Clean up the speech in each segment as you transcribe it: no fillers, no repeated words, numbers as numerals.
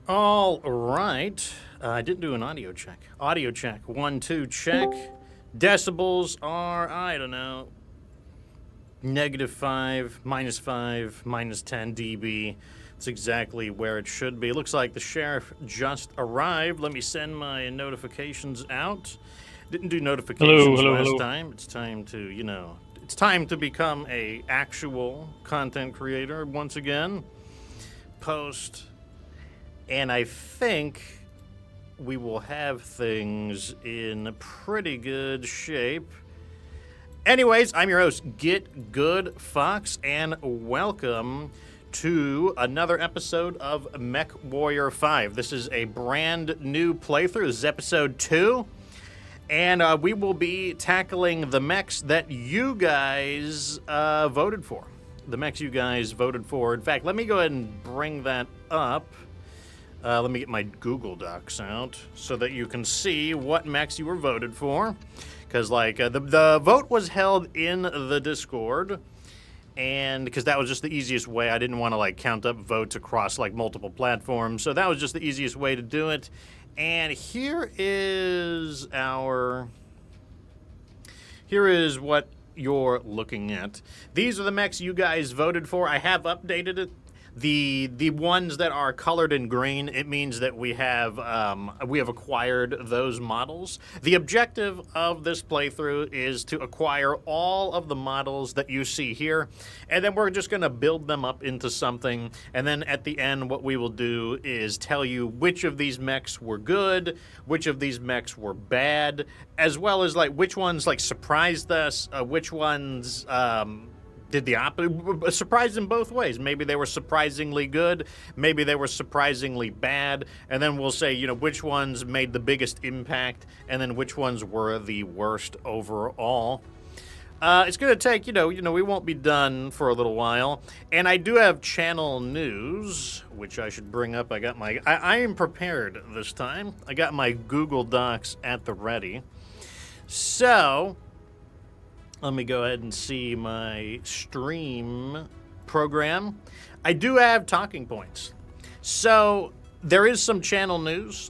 All right. I didn't do an audio check. Audio check. 1, 2, check. Decibels are, I don't know, -5, -5, -10 dB. It's exactly where it should be. Looks like the sheriff just arrived. Let me send my notifications out. Didn't do notifications last time. It's time to, it's time to become a actual content creator once again. Post. And I think we will have things in pretty good shape. Anyways, I'm your host, Get Good Fox, and welcome to another episode of MechWarrior 5. This is a brand new playthrough. This is episode 2, and we will be tackling the mechs that you guys voted for. The mechs you guys voted for. In fact, let me go ahead and bring that up. Let me get my Google Docs out so that you can see what mechs you were voted for. Because, the vote was held in the Discord, and because that was just the easiest way. I didn't want to, count up votes across, multiple platforms. So that was just the easiest way to do it. And here is what you're looking at. These are the mechs you guys voted for. I have updated it. The ones that are colored in green, it means that we have acquired those models. The objective of this playthrough is to acquire all of the models that you see here, and then we're just going to build them up into something, and then at the end what we will do is tell you which of these mechs were good, which of these mechs were bad, as well as which ones surprised us, which ones did the opposite, surprised in both ways. Maybe they were surprisingly good, maybe they were surprisingly bad, and then we'll say, which ones made the biggest impact, and then which ones were the worst overall. It's going to take, we won't be done for a little while, and I do have channel news, which I should bring up. I am prepared this time. I got my Google Docs at the ready. So let me go ahead and see my stream program. I do have talking points. So there is some channel news.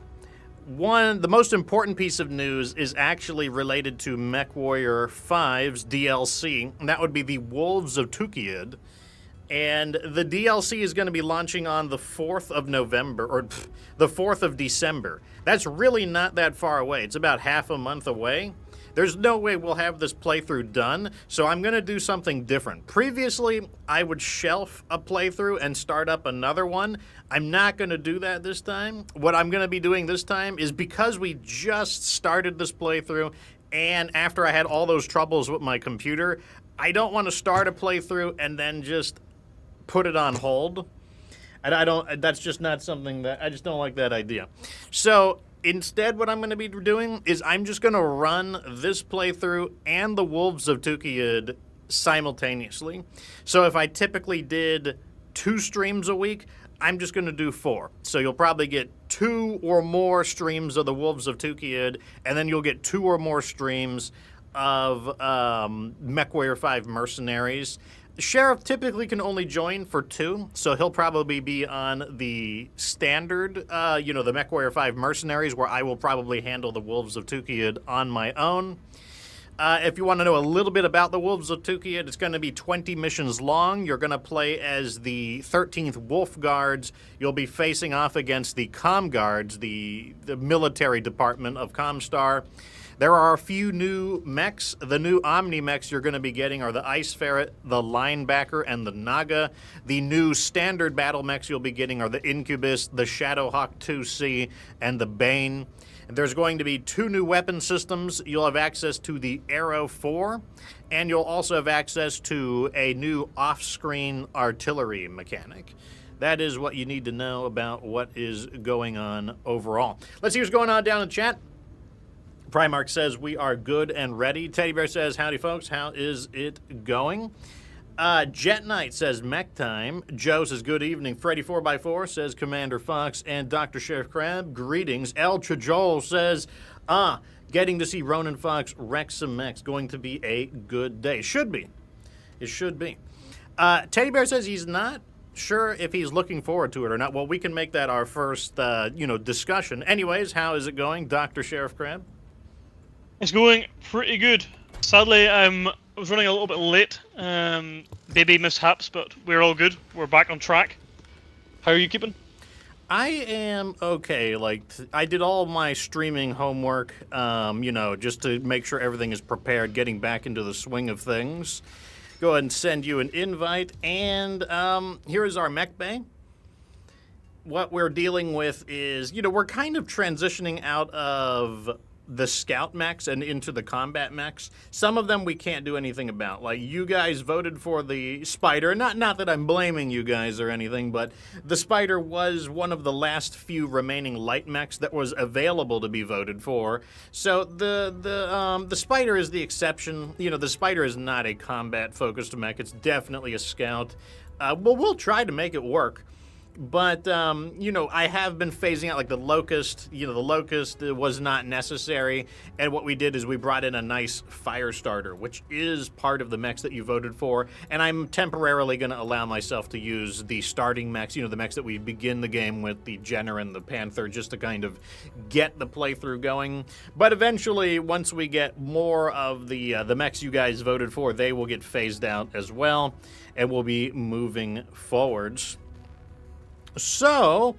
The most important piece of news is actually related to MechWarrior 5's DLC, and that would be the Wolves of Tukiad. And the DLC is going to be launching on the 4th of November, or the 4th of December. That's really not that far away. It's about half a month away. There's no way we'll have this playthrough done, so I'm going to do something different. Previously, I would shelf a playthrough and start up another one. I'm not going to do that this time. What I'm going to be doing this time is, because we just started this playthrough, and after I had all those troubles with my computer, I don't want to start a playthrough and then just put it on hold. And that's just not something that, I just don't like that idea. So instead, what I'm going to be doing is I'm just going to run this playthrough and the Wolves of Tukiad simultaneously. So if I typically did 2 streams a week, I'm just going to do 4. So you'll probably get 2 or more streams of the Wolves of Tukiad, and then you'll get 2 or more streams of MechWarrior 5 Mercenaries. The Sheriff typically can only join for 2, so he'll probably be on the standard, the MechWarrior 5 Mercenaries, where I will probably handle the Wolves of Tukiad on my own. If you want to know a little bit about the Wolves of Tukiad, it's going to be 20 missions long. You're going to play as the 13th Wolf Guards. You'll be facing off against the Com Guards, the military department of Comstar. There are a few new mechs. The new Omni mechs you're going to be getting are the Ice Ferret, the Linebacker, and the Naga. The new standard battle mechs you'll be getting are the Incubus, the Shadowhawk 2C, and the Bane. There's going to be 2 new weapon systems. You'll have access to the Arrow 4, and you'll also have access to a new off-screen artillery mechanic. That is what you need to know about what is going on overall. Let's see what's going on down in chat. Primark says we are good and ready. Teddy Bear says, howdy folks, how is it going? Jet Knight says mech time. Joe says good evening. Freddy 4x4 says Commander Fox. And Dr. Sheriff Crab, greetings. El Trajol says, getting to see Ronan Fox wreck some mechs. Going to be a good day. Should be. It should be. Teddy Bear says he's not sure if he's looking forward to it or not. Well, we can make that our first, discussion. Anyways, how is it going, Dr. Sheriff Crab? It's going pretty good. Sadly, I was running a little bit late. Baby mishaps, but we're all good. We're back on track. How are you keeping? I am okay. Like, I did all my streaming homework, just to make sure everything is prepared, getting back into the swing of things. Go ahead and send you an invite. And here is our mech bay. What we're dealing with is, we're kind of transitioning out of the scout mechs and into the combat mechs. Some of them we can't do anything about. Like, you guys voted for the Spider. Not that I'm blaming you guys or anything, but the Spider was one of the last few remaining light mechs that was available to be voted for. So the Spider is the exception. The Spider is not a combat-focused mech. It's definitely a scout. We'll try to make it work. But, I have been phasing out, like, the Locust. The Locust was not necessary. And what we did is we brought in a nice fire starter, which is part of the mechs that you voted for. And I'm temporarily going to allow myself to use the starting mechs, the mechs that we begin the game with, the Jenner and the Panther, just to kind of get the playthrough going. But eventually, once we get more of the mechs you guys voted for, they will get phased out as well. And we'll be moving forwards. So,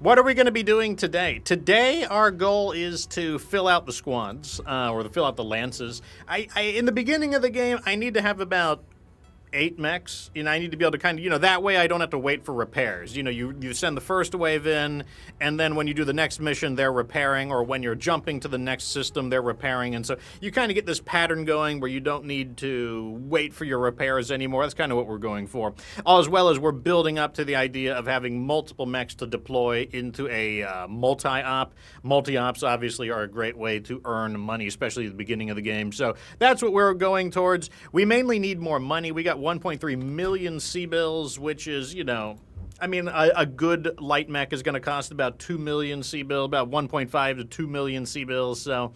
what are we going to be doing today? Today, our goal is to fill out the squads, or to fill out the lances. In the beginning of the game, I need to have about 8 mechs. I need to be able to kind of, that way I don't have to wait for repairs. You send the first wave in, and then when you do the next mission, they're repairing, or when you're jumping to the next system, they're repairing. And so you kind of get this pattern going where you don't need to wait for your repairs anymore. That's kind of what we're going for. As well as we're building up to the idea of having multiple mechs to deploy into a multi-op. Multi-ops obviously are a great way to earn money, especially at the beginning of the game. So that's what we're going towards. We mainly need more money. We got 1.3 million C-bills, which is, a good light mech is going to cost about 2 million C-bill, about 1.5 to 2 million C-bills. So,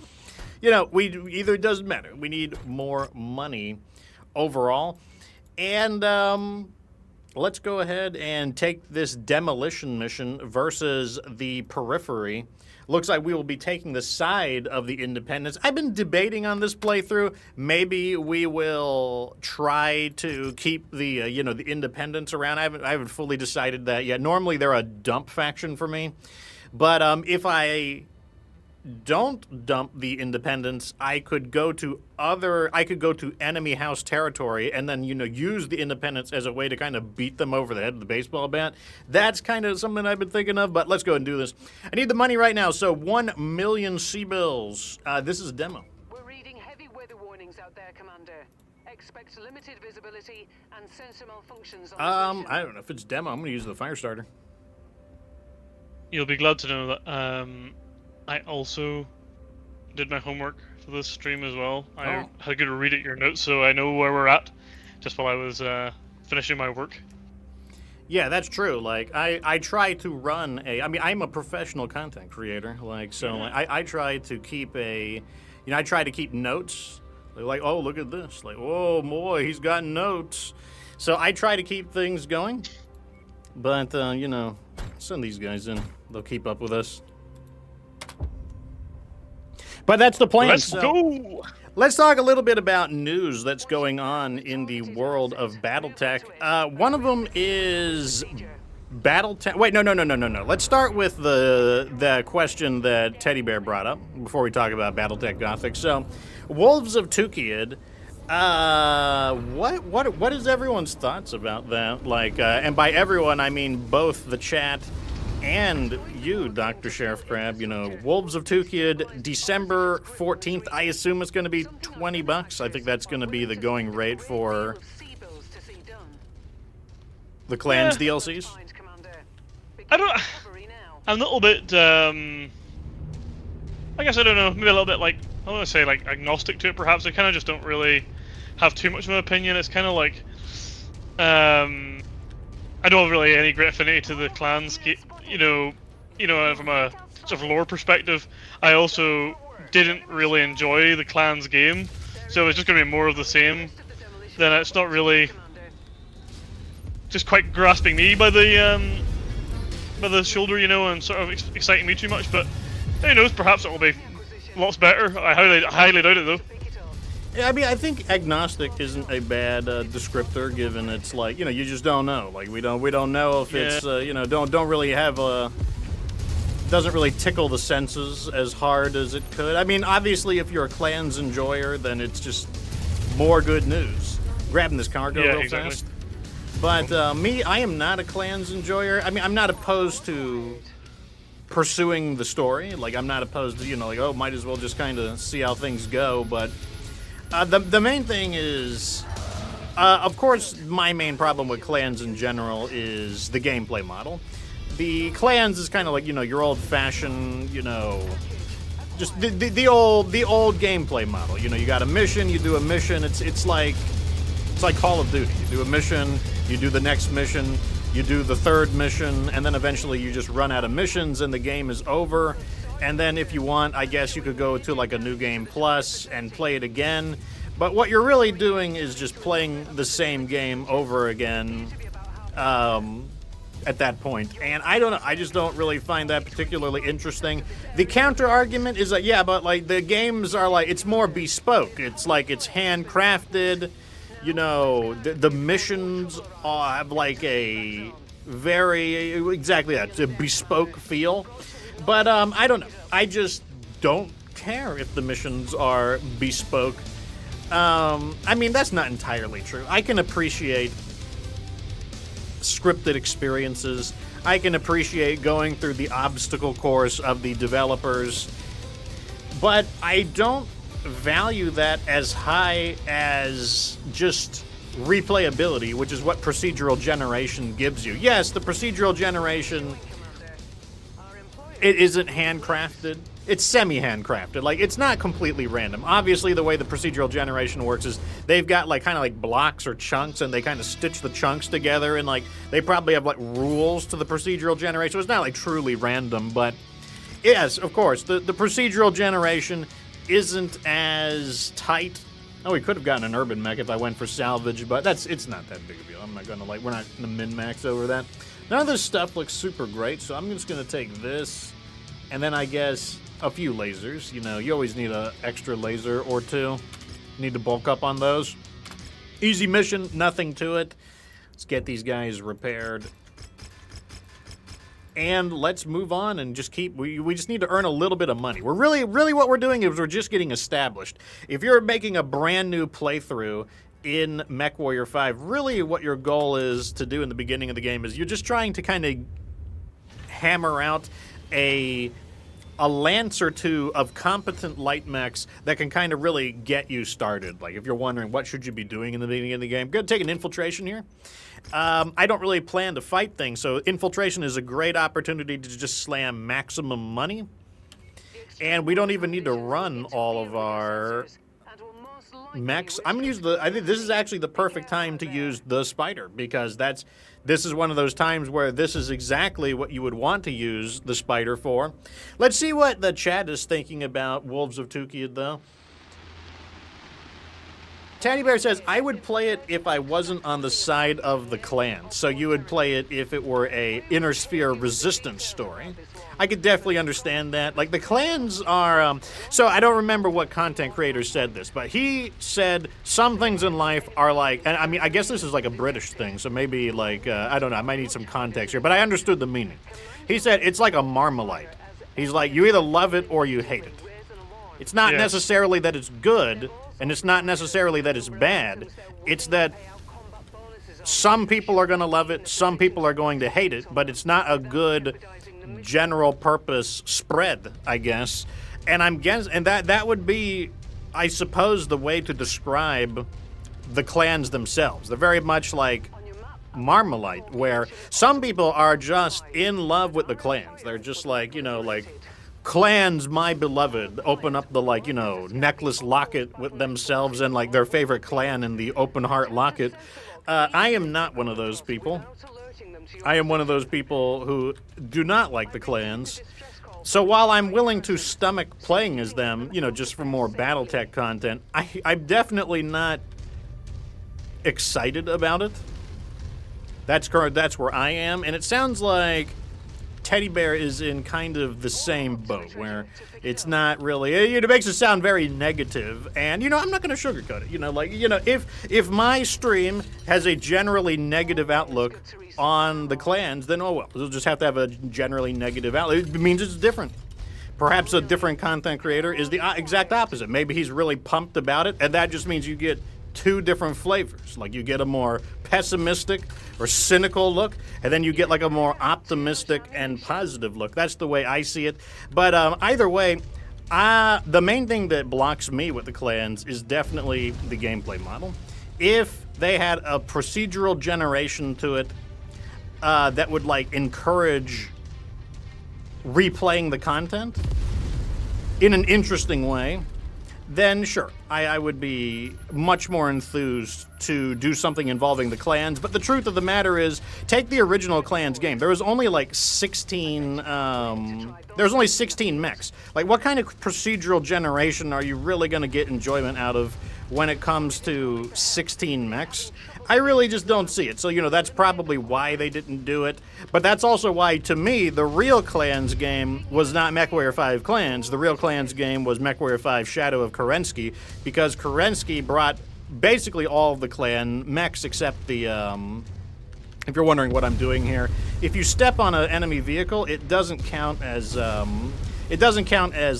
it doesn't matter. We need more money overall. And let's go ahead and take this demolition mission versus the periphery. Looks like we will be taking the side of the independents. I've been debating on this playthrough. Maybe we will try to keep the the independents around. I haven't fully decided that yet. Normally they're a dump faction for me, but if I don't dump the independents, I could go to enemy house territory and then use the independents as a way to kind of beat them over the head with the baseball bat. That's kind of something I've been thinking of, but let's go ahead and do this. I need the money right now, so 1 million C-bills. This is a demo. We're reading heavy weather warnings out there, Commander. Expect limited visibility and sensor malfunctions on the station. I don't know if it's demo. I'm going to use the fire starter. You'll be glad to know that I also did my homework for this stream as well. I had a good read at your notes, so I know where we're at, just while I was finishing my work. Yeah, that's true. Like, I try to run I'm a professional content creator. Like, so I try to keep I try to keep notes. Like, oh, look at this. Like, oh, boy, he's got notes. So I try to keep things going. But, send these guys in. They'll keep up with us. But that's the plan. Let's go! Let's talk a little bit about news that's going on in the world of BattleTech. One of them is BattleTech. Wait, no. Let's start with the question that Teddy Bear brought up before we talk about BattleTech Gothic. So, Wolves of Tukiad. What is everyone's thoughts about that? Like, and by everyone, I mean both the chat and you, Dr. Sheriff Crab. Wolves of Tukiad, December 14th. I assume it's going to be $20. I think that's going to be the going rate for the Clans DLCs. I'm a little bit, I guess, I don't know, maybe a little bit like, I don't want to say like agnostic to it perhaps. I kind of just don't really have too much of an opinion. It's kind of like, I don't have really any great affinity to the Clans, from a sort of lore perspective. I also didn't really enjoy the Clans game, so it's just going to be more of the same. Then it's not really just quite grasping me by the shoulder, you know, and sort of exciting me too much. But who knows? Perhaps it will be lots better. I highly doubt it though. Yeah, I mean, I think agnostic isn't a bad descriptor, given it's like, you know, you just don't know. Like we don't know if it's you know, don't really have a, doesn't really tickle the senses as hard as it could. I mean, obviously, if you're a clans enjoyer, then it's just more good news. Grabbing this cargo real fast. But me, I am not a clans enjoyer. I mean, I'm not opposed to pursuing the story. Like, I'm not opposed to, you know, like, oh, might as well just kind of see how things go. But the main thing is, of course, my main problem with clans in general is the gameplay model. The clans is kind of like, you know, your old-fashioned, you know, just the old gameplay model. You know, you got a mission, you do a mission. It's like Call of Duty. You do a mission, you do the next mission, you do the third mission, and then eventually you just run out of missions and the game is over. And then if you want, I guess you could go to like a New Game Plus and play it again. But what you're really doing is just playing the same game over again at that point. And I don't know, I just don't really find that particularly interesting. The counter argument is that, yeah, but like the games are like, it's more bespoke. It's like it's handcrafted. You know, the missions have like a very, exactly that, it's a bespoke feel. But I don't know. I just don't care if the missions are bespoke. I mean, that's not entirely true. I can appreciate scripted experiences. I can appreciate going through the obstacle course of the developers. But I don't value that as high as just replayability, which is what procedural generation gives you. Yes, the procedural generation, it isn't handcrafted. It's semi-handcrafted. Like, it's not completely random. Obviously, the way the procedural generation works is they've got, like, kind of like blocks or chunks, and they kind of stitch the chunks together, and, like, they probably have, like, rules to the procedural generation. So it's not, like, truly random, but yes, of course, the procedural generation isn't as tight. Oh, we could have gotten an urban mech if I went for salvage, but it's not that big a deal. I'm not gonna, like, we're not gonna min-max over that. None of this stuff looks super great, so I'm just gonna take this, and then I guess a few lasers. You know, you always need an extra laser or two. Need to bulk up on those. Easy mission, nothing to it. Let's get these guys repaired. And let's move on and just keep, we just need to earn a little bit of money. We're really what we're doing is we're just getting established. If you're making a brand new playthrough in MechWarrior 5, really what your goal is to do in the beginning of the game is you're just trying to kind of hammer out a lance or two of competent light mechs that can kind of really get you started. Like, if you're wondering what should you be doing in the beginning of the game, go take an infiltration here. I don't really plan to fight things, so infiltration is a great opportunity to just slam maximum money. And we don't even need to run all of our mechs. I'm gonna use I think this is actually the perfect time to use the spider, because this is one of those times where this is exactly what you would want to use the spider for. Let's see what the chat is thinking about Wolves of Tukid, though. Teddy Bear says, I would play it if I wasn't on the side of the clan. So you would play it if it were a Inner Sphere resistance story. I could definitely understand that. Like, the clans are, so I don't remember what content creator said this, but he said some things in life are like, and I mean, I guess this is like a British thing, so maybe like, I don't know, I might need some context here, but I understood the meaning. He said it's like a Marmite. He's like, you either love it or you hate it. It's not necessarily that it's good, and it's not necessarily that it's bad. It's that some people are going to love it, some people are going to hate it, but it's not a good general purpose spread, I guess. And I'm guessing, and that would be, I suppose, the way to describe the clans themselves. They're very much like Marmalite, where some people are just in love with the clans. They're just like, you know, like, clans, my beloved, open up the, like, you know, necklace locket with themselves and, like, their favorite clan in the open heart locket. I am not one of those people. I am one of those people who do not like the clans. So while I'm willing to stomach playing as them, you know, just for more Battletech content, I'm definitely not excited about it. That's correct. That's where I am, and it sounds like Teddy Bear is in kind of the same boat, where it's not really. It makes it sound very negative, and I'm not going to sugarcoat it. If my stream has a generally negative outlook on the clans, then oh well, we'll just have to have a generally negative outlook. It means it's different. Perhaps a different content creator is the exact opposite. Maybe he's really pumped about it, and that just means you get two different flavors. Like you get a more pessimistic or cynical look, and then you get like a more optimistic and positive look. That's the way I see it. But either way, the main thing that blocks me with the clans is definitely the gameplay model. If they had a procedural generation to it that would like encourage replaying the content in an interesting way, then sure, I would be much more enthused to do something involving the clans. But the truth of the matter is, take the original clans game. There was only like 16. There was only 16 mechs. Like, what kind of procedural generation are you really going to get enjoyment out of when it comes to 16 mechs? I really just don't see it. So, that's probably why they didn't do it. But that's also why, to me, the real Clans game was not MechWarrior 5 Clans. The real Clans game was MechWarrior 5 Shadow of Kerensky, because Kerensky brought basically all of the clan mechs except the, if you're wondering what I'm doing here, if you step on an enemy vehicle, it doesn't count as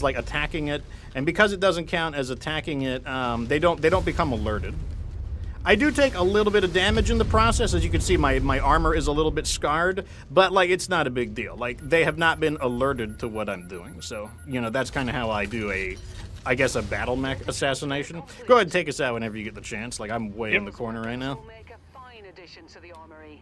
like attacking it. And because it doesn't count as attacking it, they don't become alerted. I do take a little bit of damage in the process. As you can see, my armor is a little bit scarred, but like it's not a big deal. Like, they have not been alerted to what I'm doing. So, that's kind of how I do a battle mech assassination. Go ahead and take us out whenever you get the chance. Like, I'm way in the corner right now. Make a fine addition to the armory.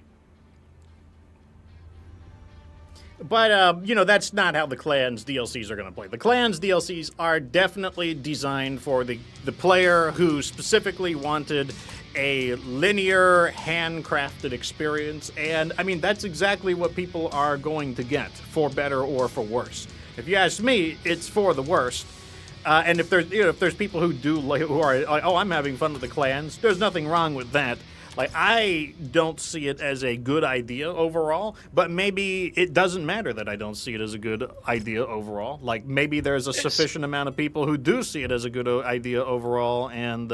But, that's not how the Clans DLCs are going to play. The Clans DLCs are definitely designed for the player who specifically wanted a linear, handcrafted experience. And, I mean, that's exactly what people are going to get, for better or for worse. If you ask me, it's for the worst. And if there's people who are, oh, I'm having fun with the clans, there's nothing wrong with that. Like, I don't see it as a good idea overall, but maybe it doesn't matter that I don't see it as a good idea overall. Like, maybe there's a sufficient amount of people who do see it as a good idea overall, and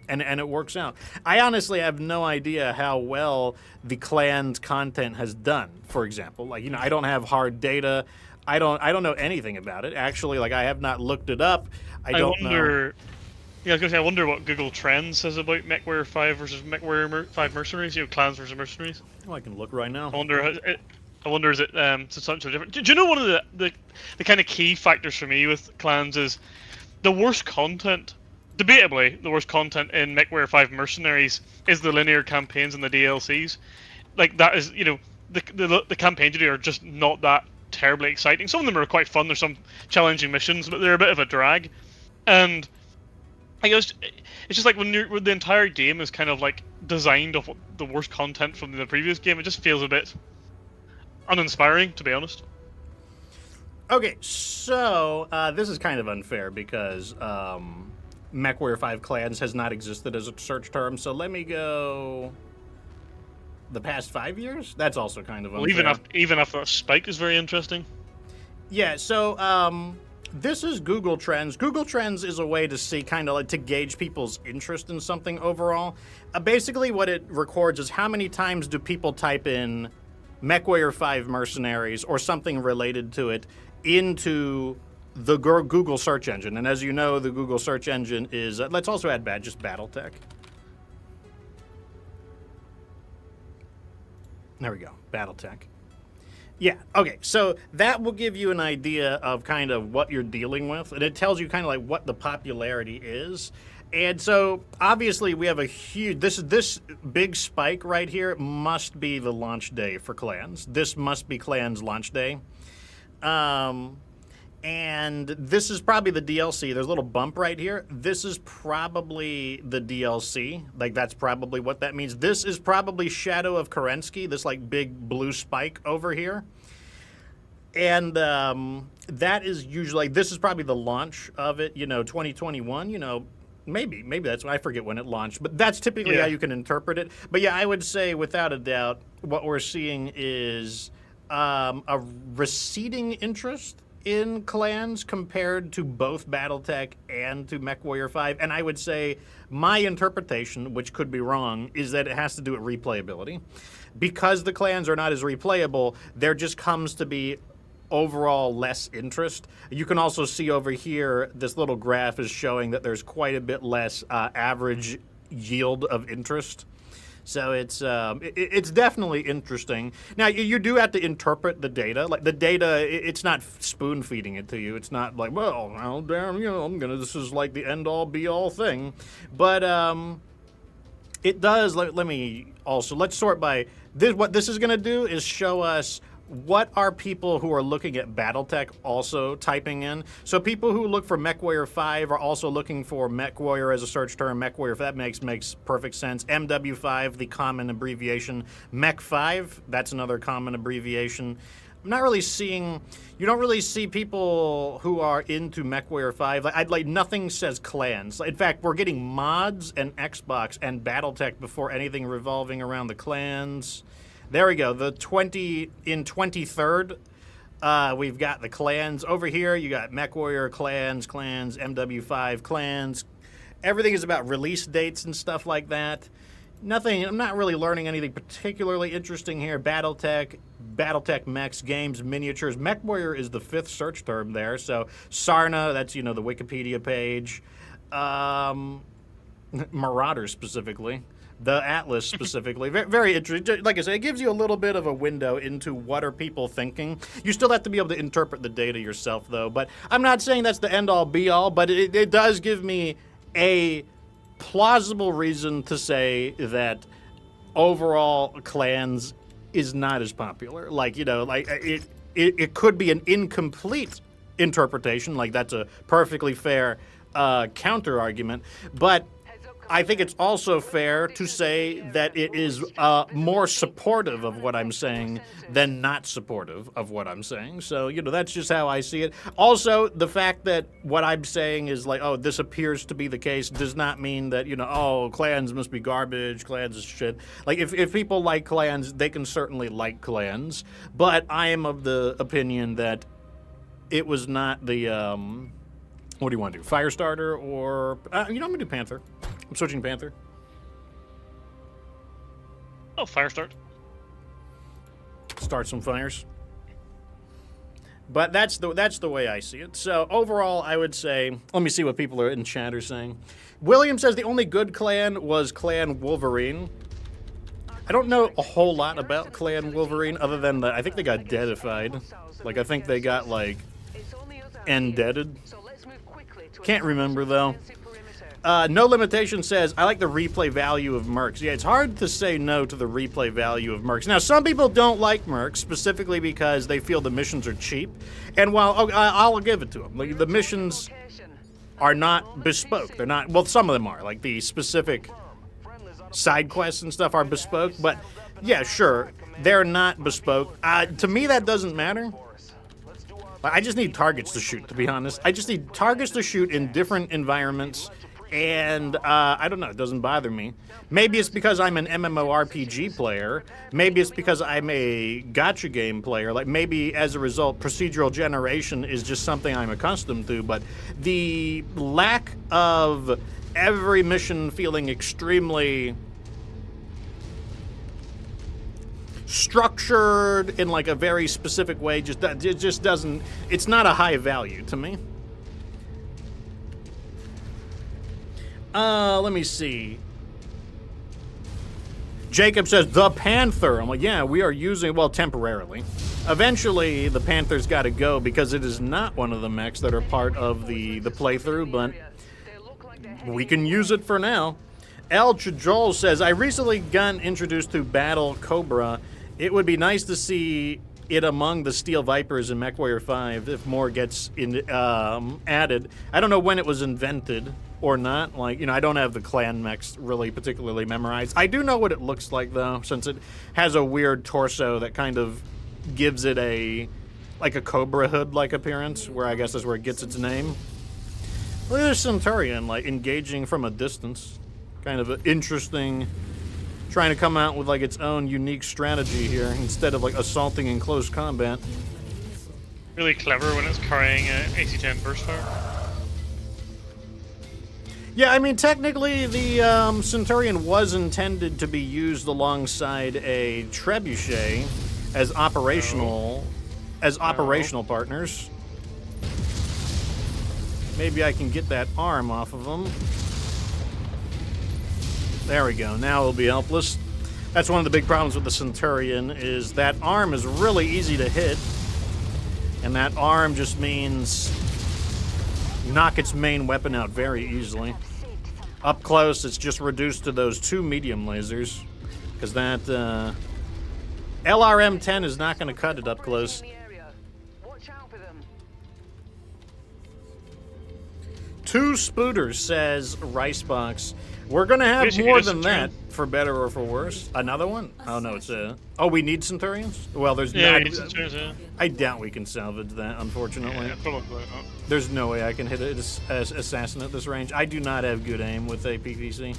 it works out. I honestly have no idea how well the clans content has done, for example. Like, I don't have hard data. I don't know anything about it. Actually, like, I have not looked it up. I don't know. Yeah, I was gonna say, I wonder what Google Trends says about MechWarrior 5 versus MechWarrior 5 Mercenaries. Clans versus mercenaries. Oh, I can look right now. I wonder is it substantially different? Do you know one of the kind of key factors for me with clans is the worst content. Debatably, the worst content in MechWarrior 5 Mercenaries is the linear campaigns and the DLCs. Like, that is, the campaigns you do are just not that terribly exciting. Some of them are quite fun. There's some challenging missions, but they're a bit of a drag. And I guess it's just like when the entire game is kind of like designed off the worst content from the previous game, it just feels a bit uninspiring, to be honest. Okay, so this is kind of unfair because MechWarrior 5 Clans has not existed as a search term, so let me go the past 5 years? That's also kind of unfair. Well, even after that spike is very interesting. Yeah, so this is Google Trends. Google Trends is a way to see, kind of like to gauge people's interest in something overall. Basically, what it records is how many times do people type in MechWarrior 5 Mercenaries or something related to it into the Google search engine. And as you know, the Google search engine is, let's also add just BattleTech. There we go, BattleTech. Yeah, okay, so that will give you an idea of kind of what you're dealing with, and it tells you kind of like what the popularity is. And so, obviously, we have a huge, this big spike right here must be the launch day for Clans. This must be Clans launch day. And this is probably the DLC. There's a little bump right here. This is probably the DLC. Like, that's probably what that means. This is probably Shadow of Kerensky, this, like, big blue spike over here. And that is usually, this is probably the launch of it, 2021, maybe that's, I forget when it launched. But that's typically how you can interpret it. But yeah, I would say, without a doubt, what we're seeing is a receding interest in clans compared to both BattleTech and to MechWarrior 5. And I would say my interpretation, which could be wrong, is that it has to do with replayability. Because the clans are not as replayable, there just comes to be overall less interest. You can also see over here, this little graph is showing that there's quite a bit less average yield of interest. So it's definitely interesting. Now you do have to interpret the data. Like the data, it's not spoon feeding it to you. It's not like, well, damn, this is like the end all be all thing. But it does. Let's sort by this. What this is gonna do is show us what are people who are looking at BattleTech also typing in. So people who look for MechWarrior 5 are also looking for MechWarrior as a search term. MechWarrior, that makes perfect sense. MW5, the common abbreviation. Mech 5, that's another common abbreviation. I'm not really seeing, you don't really see people who are into MechWarrior 5. Like nothing says clans. In fact, we're getting mods and Xbox and BattleTech before anything revolving around the clans. There we go. The 23rd, we've got the clans. Over here, you got MechWarrior clans, MW5 clans. Everything is about release dates and stuff like that. Nothing, I'm not really learning anything particularly interesting here. BattleTech mechs, games, miniatures. MechWarrior is the 5th search term there. So Sarna, that's, the Wikipedia page. Marauders specifically. The Atlas specifically. Very interesting. Like I said, it gives you a little bit of a window into what are people thinking. You still have to be able to interpret the data yourself, though. But I'm not saying that's the end-all, be-all, but it does give me a plausible reason to say that overall clans is not as popular. Like, it could be an incomplete interpretation. Like, that's a perfectly fair counter-argument. But I think it's also fair to say that it is more supportive of what I'm saying than not supportive of what I'm saying. So, that's just how I see it. Also, the fact that what I'm saying is like, oh, this appears to be the case does not mean that, oh, clans must be garbage, clans is shit. Like, if people like clans, they can certainly like clans. But I am of the opinion that it was not the... what do you want to do? Firestarter or... I'm going to do Panther. I'm switching Panther. Oh, Firestart. Start some fires. But that's the way I see it. So overall, I would say... Let me see what people are in chat are saying. William says the only good clan was Clan Wolverine. I don't know a whole lot about Clan Wolverine other than that I think they got deadified. Like, I think they got, like, undeaded. Can't remember, though. No Limitation says, I like the replay value of Mercs. Yeah, it's hard to say no to the replay value of Mercs. Now, some people don't like Mercs, specifically because they feel the missions are cheap. And while I'll give it to them. Like, the missions are not bespoke. They're not, well, some of them are. Like, the specific side quests and stuff are bespoke. But, yeah, sure, they're not bespoke. To me, that doesn't matter. I just need targets to shoot, to be honest. I just need targets to shoot in different environments. And I don't know, it doesn't bother me. Maybe it's because I'm an MMORPG player. Maybe it's because I'm a gacha game player. Like, maybe as a result, procedural generation is just something I'm accustomed to. But the lack of every mission feeling extremely structured in like a very specific way, it just doesn't, it's not a high value to me. Let me see. Jacob says, the Panther. I'm like, yeah, we are using, well, temporarily. Eventually, the Panther's got to go because it is not one of the mechs that are part of the playthrough, but we can use it for now. El Chajol says, I recently got introduced to Battle Cobra. It would be nice to see it among the Steel Vipers in MechWarrior 5 if more gets added. I don't know when it was invented or not. Like, I don't have the clan mechs really particularly memorized. I do know what it looks like, though, since it has a weird torso that kind of gives it like a Cobra hood-like appearance, where I guess that's where it gets its name. Look at this Centurion, like, engaging from a distance. Kind of an interesting trying to come out with like its own unique strategy here instead of like assaulting in close combat. Really clever when it's carrying an AC-10 burst fire. Yeah, I mean, technically, the Centurion was intended to be used alongside a Trebuchet as operational, partners. Maybe I can get that arm off of them. There we go. Now it'll be helpless. That's one of the big problems with the Centurion is that arm is really easy to hit, and that arm just means knock its main weapon out very easily. Up close, it's just reduced to those 2 medium lasers, because that LRM-10 is not going to cut it up close. Watch out for them. 2 spooters, says Ricebox. We're going to have Basically more just than a that, turn. for better or for worse. Another one? Oh, no, it's oh, we need Centurions? Well, there's Yeah, not. we need some turns, yeah. I doubt we can salvage that, unfortunately. Yeah, probably not. There's no way I can hit an assassin at this range. I do not have good aim with a PPC.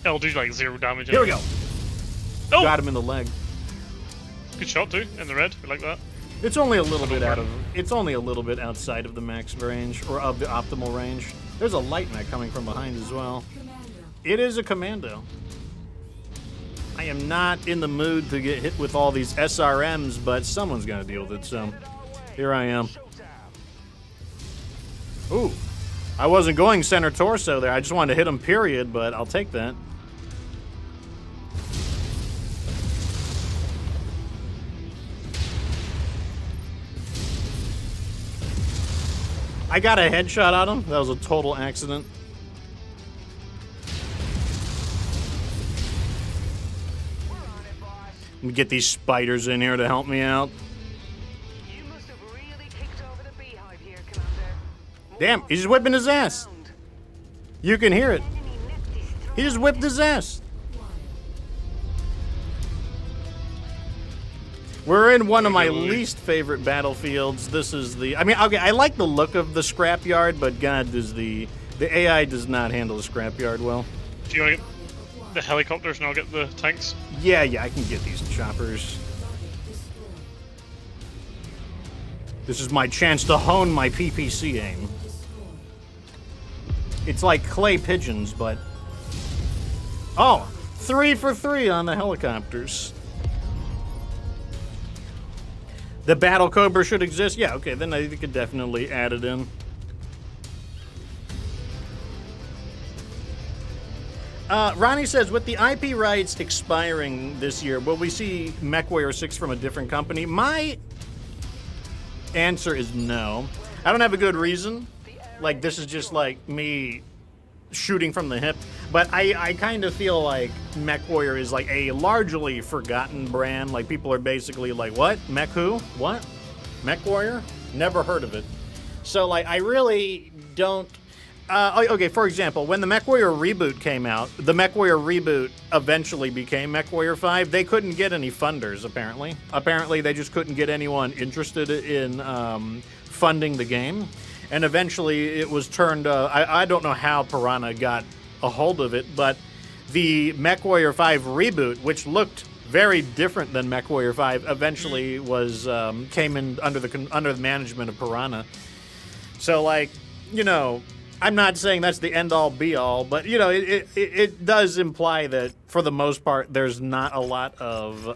It'll do like 0 damage. Here we go. Oh! Got him in the leg. Good shot too, in the red. We like that. It's only a little bit it's only a little bit outside of the max range, or of the optimal range. There's a light mech coming from behind as well. It is a commando. I am not in the mood to get hit with all these SRMs, but someone's gonna deal with it, so here I am. Ooh, I wasn't going center torso there. I just wanted to hit him, period, but I'll take that. I got a headshot on him. That was a total accident. Let me get these spiders in here to help me out. You must have really kicked over the beehive here, Commander. Damn, he's just whipping his ass. You can hear it. Enemy mech destroyed. He just whipped his ass. We're in one of my least favorite battlefields. This is the... I mean, okay, I like the look of the scrapyard, but God, does the AI does not handle the scrapyard well. Do you want to get the helicopters and I'll get the tanks? Yeah, I can get these choppers. This is my chance to hone my PPC aim. It's like clay pigeons, but... Oh, 3 for 3 on the helicopters. The Battle Cobra should exist? Yeah, okay, then I could definitely add it in. Ronnie says, with the IP rights expiring this year, will we see MechWarrior 6 from a different company? My answer is no. I don't have a good reason. Like, this is just like me shooting from the hip. But I kind of feel like MechWarrior is like a largely forgotten brand. Like, people are basically like, what? Mech who? What? MechWarrior? Never heard of it. So, like, I really don't... okay, for example, when the MechWarrior reboot came out, the MechWarrior reboot eventually became MechWarrior 5. They couldn't get any funders, apparently. Apparently, they just couldn't get anyone interested in funding the game. And eventually, it was turned... I don't know how Piranha got a hold of it, but the MechWarrior 5 reboot, which looked very different than MechWarrior 5, eventually was came in under the management of Piranha. So, like, you know, I'm not saying that's the end-all, be-all, but, you know, it does imply that, for the most part, there's not a lot of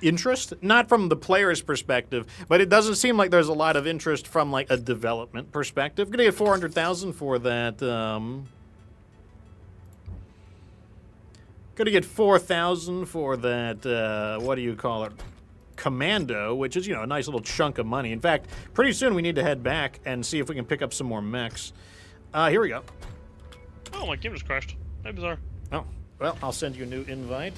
interest. Not from the player's perspective, but it doesn't seem like there's a lot of interest from, like, a development perspective. Gonna get 400,000 for that, Gonna get 4,000 for that, what do you call it? Commando, which is, you know, a nice little chunk of money. In fact, pretty soon we need to head back and see if we can pick up some more mechs. Here we go. Oh, my game just crashed. How bizarre. Oh, well, I'll send you a new invite.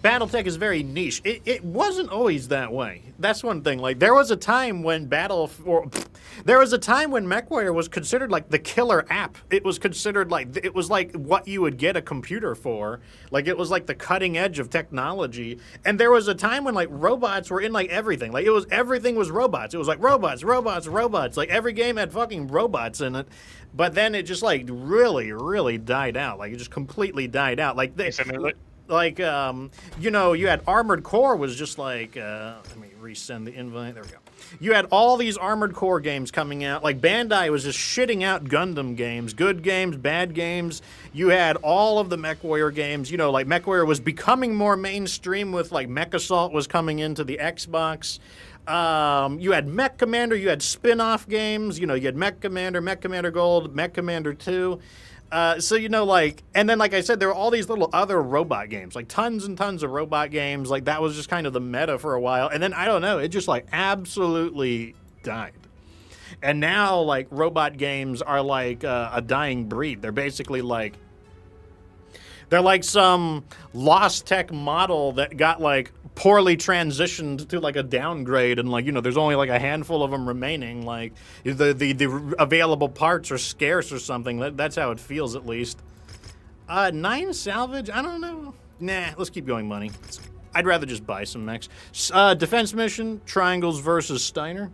BattleTech is very niche. It wasn't always that way. That's one thing. Like there was a time when MechWarrior was considered like the killer app. It was considered like it was like what you would get a computer for. Like it was like the cutting edge of technology. And there was a time when like robots were in like everything. Like everything was robots. It was like robots, robots, robots. Like every game had fucking robots in it. But then it just like really, really died out. Like it just completely died out. Like they. Like, you know, you had Armored Core was just like, let me resend the invite. There we go. You had all these Armored Core games coming out. Like, Bandai was just shitting out Gundam games. Good games, bad games. You had all of the MechWarrior games. You know, like, MechWarrior was becoming more mainstream with, like, Mech Assault was coming into the Xbox. You had Mech Commander. You had spin-off games. You know, you had Mech Commander Gold, Mech Commander 2. So, you know, like, and then, like I said, there were all these little other robot games, like tons and tons of robot games. Like, that was just kind of the meta for a while. And then, I don't know, it just, like, absolutely died. And now, like, robot games are like a dying breed. They're basically like, they're like some lost tech model that got, like, poorly transitioned to, like, a downgrade, and, like, you know, there's only, like, a handful of them remaining. Like, the available parts are scarce or something. That's how it feels, at least. 9 salvage? I don't know. Nah, let's keep going money. I'd rather just buy some mechs. Defense mission, Triangles versus Steiner.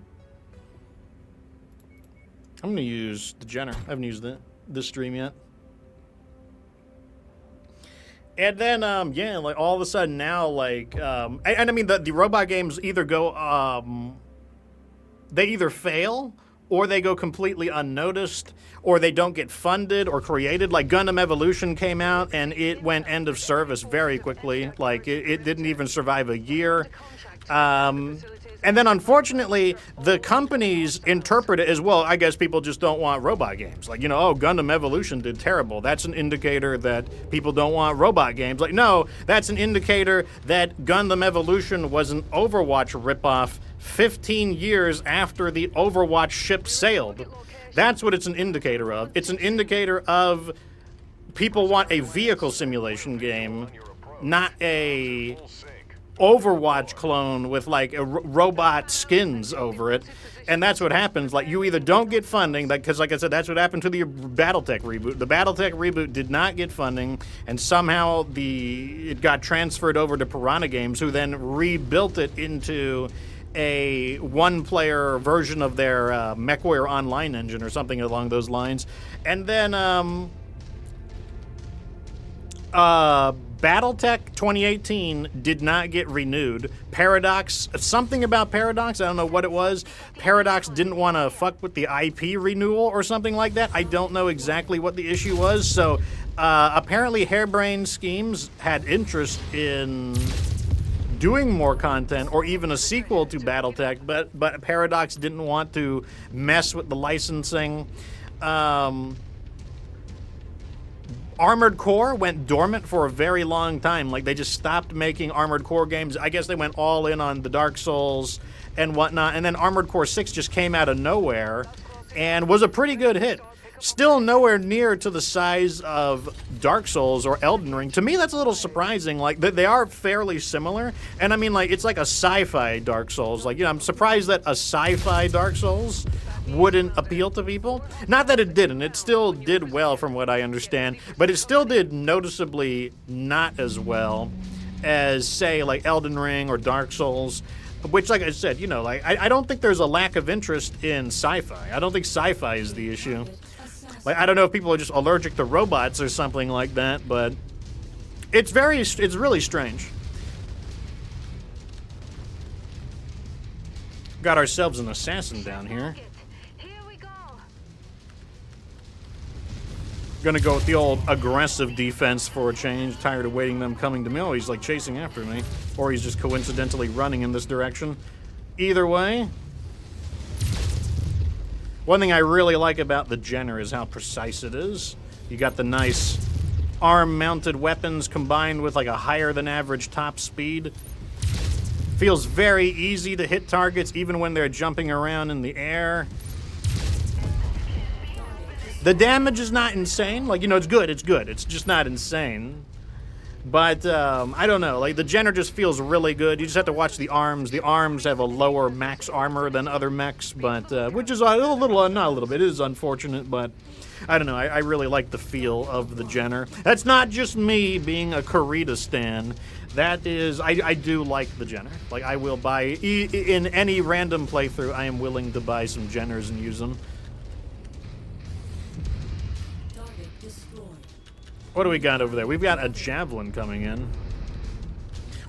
I'm going to use the Jenner. I haven't used this stream yet. And then, yeah, like, all of a sudden now, like, and I mean, the robot games either go, they either fail, or they go completely unnoticed, or they don't get funded or created. Like, Gundam Evolution came out, and it went end of service very quickly. Like, it didn't even survive a year. And then, unfortunately, the companies interpret it as, well, I guess people just don't want robot games. Like, you know, oh, Gundam Evolution did terrible. That's an indicator that people don't want robot games. Like, no, that's an indicator that Gundam Evolution was an Overwatch ripoff 15 years after the Overwatch ship sailed. That's what it's an indicator of. It's an indicator of people want a vehicle simulation game, not a Overwatch clone with like robot skins over it. And that's what happens. Like, you either don't get funding, because like I said, that's what happened to the BattleTech reboot. The BattleTech reboot did not get funding, and somehow it got transferred over to Piranha Games, who then rebuilt it into a one-player version of their MechWarrior Online engine or something along those lines. And then BattleTech 2018 did not get renewed. Paradox, something about Paradox, I don't know what it was. Paradox didn't want to fuck with the IP renewal or something like that. I don't know exactly what the issue was. So apparently Harebrained Schemes had interest in doing more content or even a sequel to BattleTech, but Paradox didn't want to mess with the licensing. Armored Core went dormant for a very long time. Like, they just stopped making Armored Core games. I guess they went all in on the Dark Souls and whatnot. And then Armored Core 6 just came out of nowhere and was a pretty good hit. Still nowhere near to the size of Dark Souls or Elden Ring. To me, that's a little surprising. Like, they are fairly similar. And I mean, like, it's like a sci-fi Dark Souls. Like, you know, I'm surprised that a sci-fi Dark Souls wouldn't appeal to people. Not that it didn't. It still did well from what I understand. But it still did noticeably not as well as, say, like Elden Ring or Dark Souls. Which, like I said, you know, like, I don't think there's a lack of interest in sci-fi. I don't think sci-fi is the issue. Like, I don't know if people are just allergic to robots or something like that, but it's really strange. Got ourselves an assassin down here. Gonna go with the old aggressive defense for a change. Tired of waiting them coming to me. Oh, he's like chasing after me. Or he's just coincidentally running in this direction. Either way. One thing I really like about the Jenner is how precise it is. You got the nice arm-mounted weapons combined with like a higher than average top speed. Feels very easy to hit targets even when they're jumping around in the air. The damage is not insane. Like, you know, it's good. It's just not insane. But I don't know. Like the Jenner just feels really good. You just have to watch the arms. The arms have a lower max armor than other mechs, but which is a little, not a little bit. It is unfortunate, but I don't know. I really like the feel of the Jenner. That's not just me being a Kurita stan. That is, I do like the Jenner. Like I will buy in any random playthrough. I am willing to buy some Jenners and use them. What do we got over there? We've got a javelin coming in.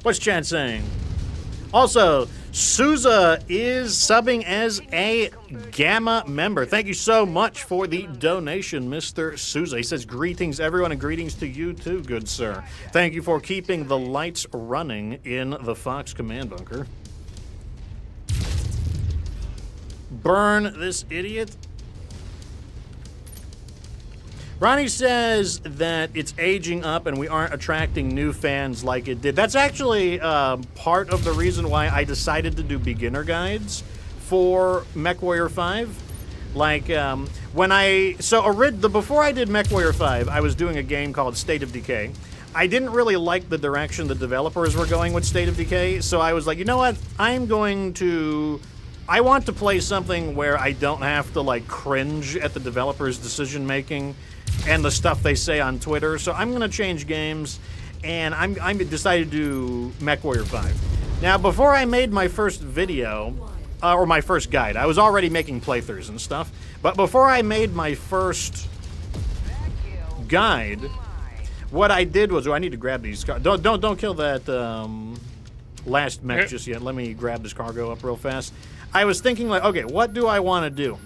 What's Chad saying? Also, Souza is subbing as a Gamma member. Thank you so much for the donation, Mr. Souza. He says, greetings, everyone, and greetings to you too, good sir. Thank you for keeping the lights running in the Fox command bunker. Burn this idiot. Ronnie says that it's aging up and we aren't attracting new fans like it did. That's actually part of the reason why I decided to do beginner guides for MechWarrior 5. Like, before I did MechWarrior 5, I was doing a game called State of Decay. I didn't really like the direction the developers were going with State of Decay, so I was like, you know what? I want to play something where I don't have to, like, cringe at the developers' decision-making and the stuff they say on Twitter. So I'm going to change games, and I'm decided to do MechWarrior 5. Now, before I made my first video, or my first guide, I was already making playthroughs and stuff, but before I made my first guide, what I did was, I need to grab these cars. Don't kill that last mech just yet. Let me grab this cargo up real fast. I was thinking, like, okay, what do I want to do?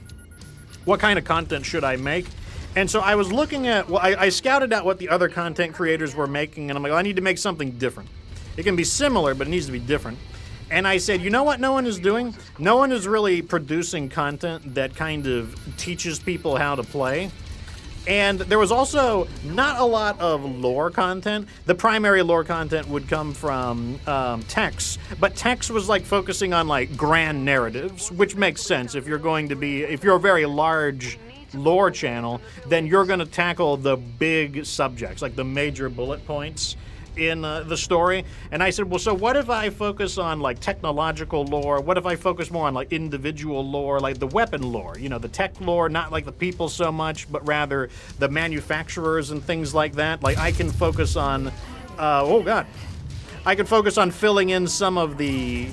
What kind of content should I make? And so I was looking at, I scouted out what the other content creators were making, and I'm like, I need to make something different. It can be similar, but it needs to be different. And I said, you know what no one is doing? No one is really producing content that kind of teaches people how to play. And there was also not a lot of lore content. The primary lore content would come from Tex, but Tex was like focusing on like grand narratives, which makes sense. If you're a very large lore channel, then you're going to tackle the big subjects, like the major bullet points in the story. And I said, well, so what if I focus on like technological lore? What if I focus more on like individual lore, like the weapon lore, you know, the tech lore, not like the people so much, but rather the manufacturers and things like that. Like I can focus on, I can focus on filling in some of the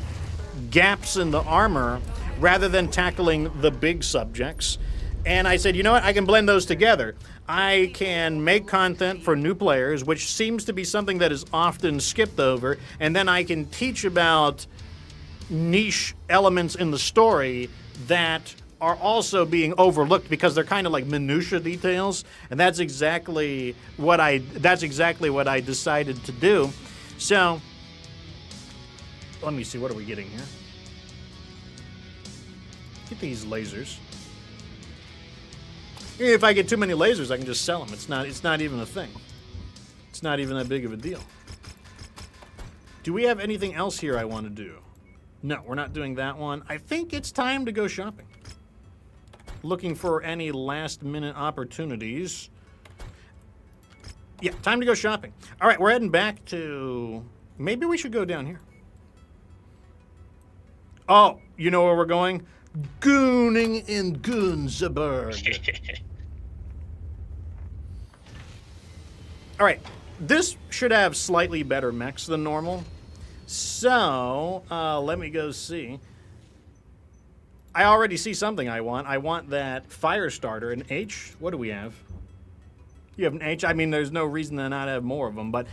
gaps in the armor rather than tackling the big subjects. And I said, you know what, I can blend those together. I can make content for new players, which seems to be something that is often skipped over, and then I can teach about niche elements in the story that are also being overlooked because they're kind of like minutia details, and that's exactly what I decided to do. So, let me see, what are we getting here? Get these lasers. If I get too many lasers, I can just sell them. It's not even a thing. It's not even that big of a deal. Do we have anything else here I want to do? No, we're not doing that one. I think it's time to go shopping. Looking for any last-minute opportunities. Yeah, time to go shopping. All right, we're heading back to... Maybe we should go down here. Oh, you know where we're going? Gooning in Gunzeburg. All right, this should have slightly better mechs than normal. So, let me go see. I already see something I want. I want that fire starter, an H. What do we have? You have an H? I mean, there's no reason to not have more of them. But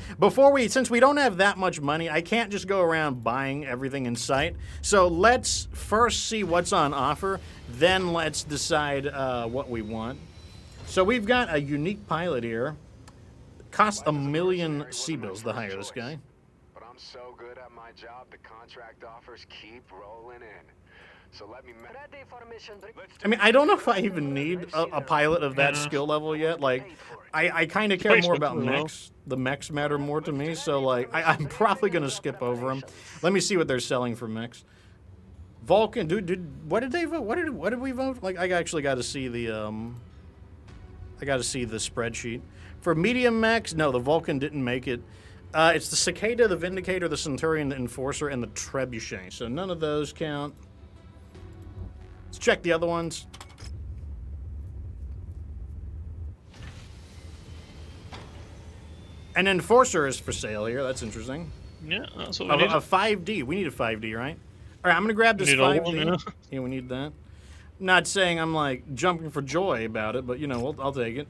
since we don't have that much money, I can't just go around buying everything in sight. So let's first see what's on offer. Then let's decide what we want. So we've got a unique pilot here. Costs 1 million C-bills to hire this guy. But I'm so good at my job, the contract offers keep rolling in. So let me... Ready for mission. I mean, I don't know if I even need a pilot of that skill level yet. Like, I kind of care more about mechs. The mechs matter more to me, so, like, I'm probably going to skip over them. Let me see what they're selling for mechs. Vulcan, dude, what did they vote? What did we vote? Like, I actually got to see the, I got to see the spreadsheet. For medium mechs, no, the Vulcan didn't make it. It's the Cicada, the Vindicator, the Centurion, the Enforcer, and the Trebuchet. So none of those count. Let's check the other ones. An Enforcer is for sale here. That's interesting. Yeah, that's what we need. A 5D. We need a 5D, right? All right, I'm going to grab this We need all 5D. one, yeah. Yeah, we need that. Not saying I'm, like, jumping for joy about it, but, you know, I'll take it.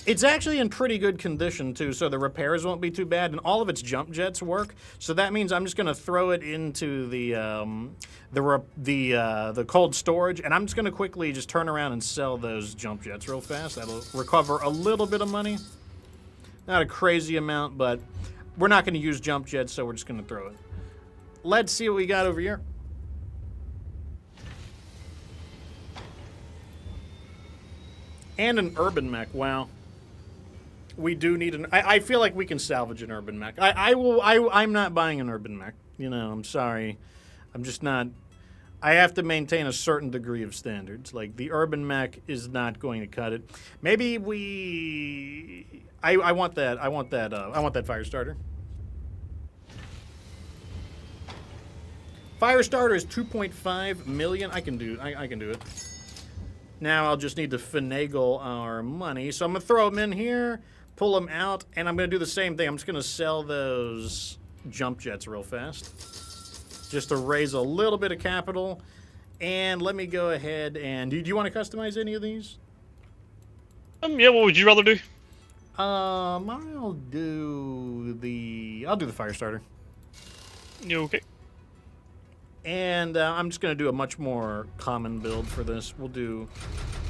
It's actually in pretty good condition, too, so the repairs won't be too bad, and all of its jump jets work. So that means I'm just going to throw it into the cold storage, and I'm just going to quickly just turn around and sell those jump jets real fast. That'll recover a little bit of money. Not a crazy amount, but we're not going to use jump jets, so we're just going to throw it. Let's see what we got over here. And an urban mech. Wow. We do need an... I feel like we can salvage an urban mech. I'm not buying an urban mech. You know, I'm sorry. I'm just not... I have to maintain a certain degree of standards. Like, the urban mech is not going to cut it. Maybe we... I want that. I want that fire starter. Fire starter is 2.5 million. I can do it. Now I'll just need to finagle our money. So I'm gonna throw them in here, pull them out, and I'm gonna do the same thing. I'm just gonna sell those jump jets real fast, just to raise a little bit of capital. And let me go ahead and do you want to customize any of these? Yeah. What would you rather do? I'll do the fire starter. You okay? And I'm just going to do a much more common build for this. We'll do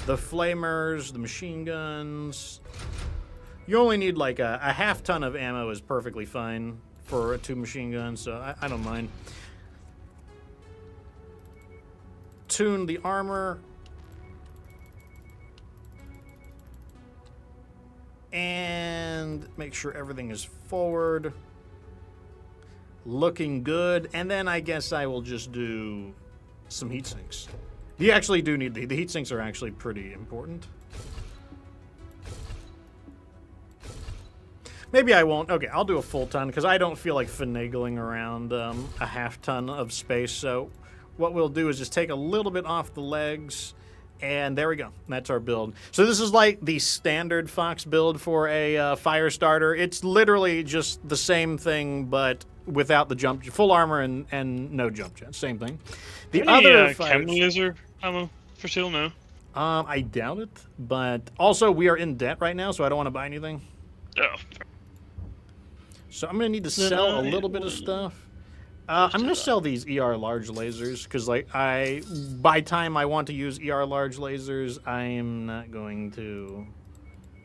the flamers, the machine guns. You only need like a half ton of ammo is perfectly fine for 2 machine guns, so I don't mind. Tune the armor. And make sure everything is forward. Looking good, and then I guess I will just do some heat sinks. You actually do need the heat sinks are actually pretty important. Maybe I won't. Okay, I'll do a full ton because I don't feel like finagling around a half ton of space. So what we'll do is just take a little bit off the legs, and there we go. That's our build. So this is like the standard Fox build for a fire starter. It's literally just the same thing, but without the jump, full armor and no jump jet. Same thing. The other chem laser ammo for sale now? I doubt it, but also we are in debt right now, so I don't want to buy anything. Oh. So I'm gonna need to sell a little bit of stuff. I'm gonna sell these ER large lasers because, like, by time I want to use ER large lasers, I am not going to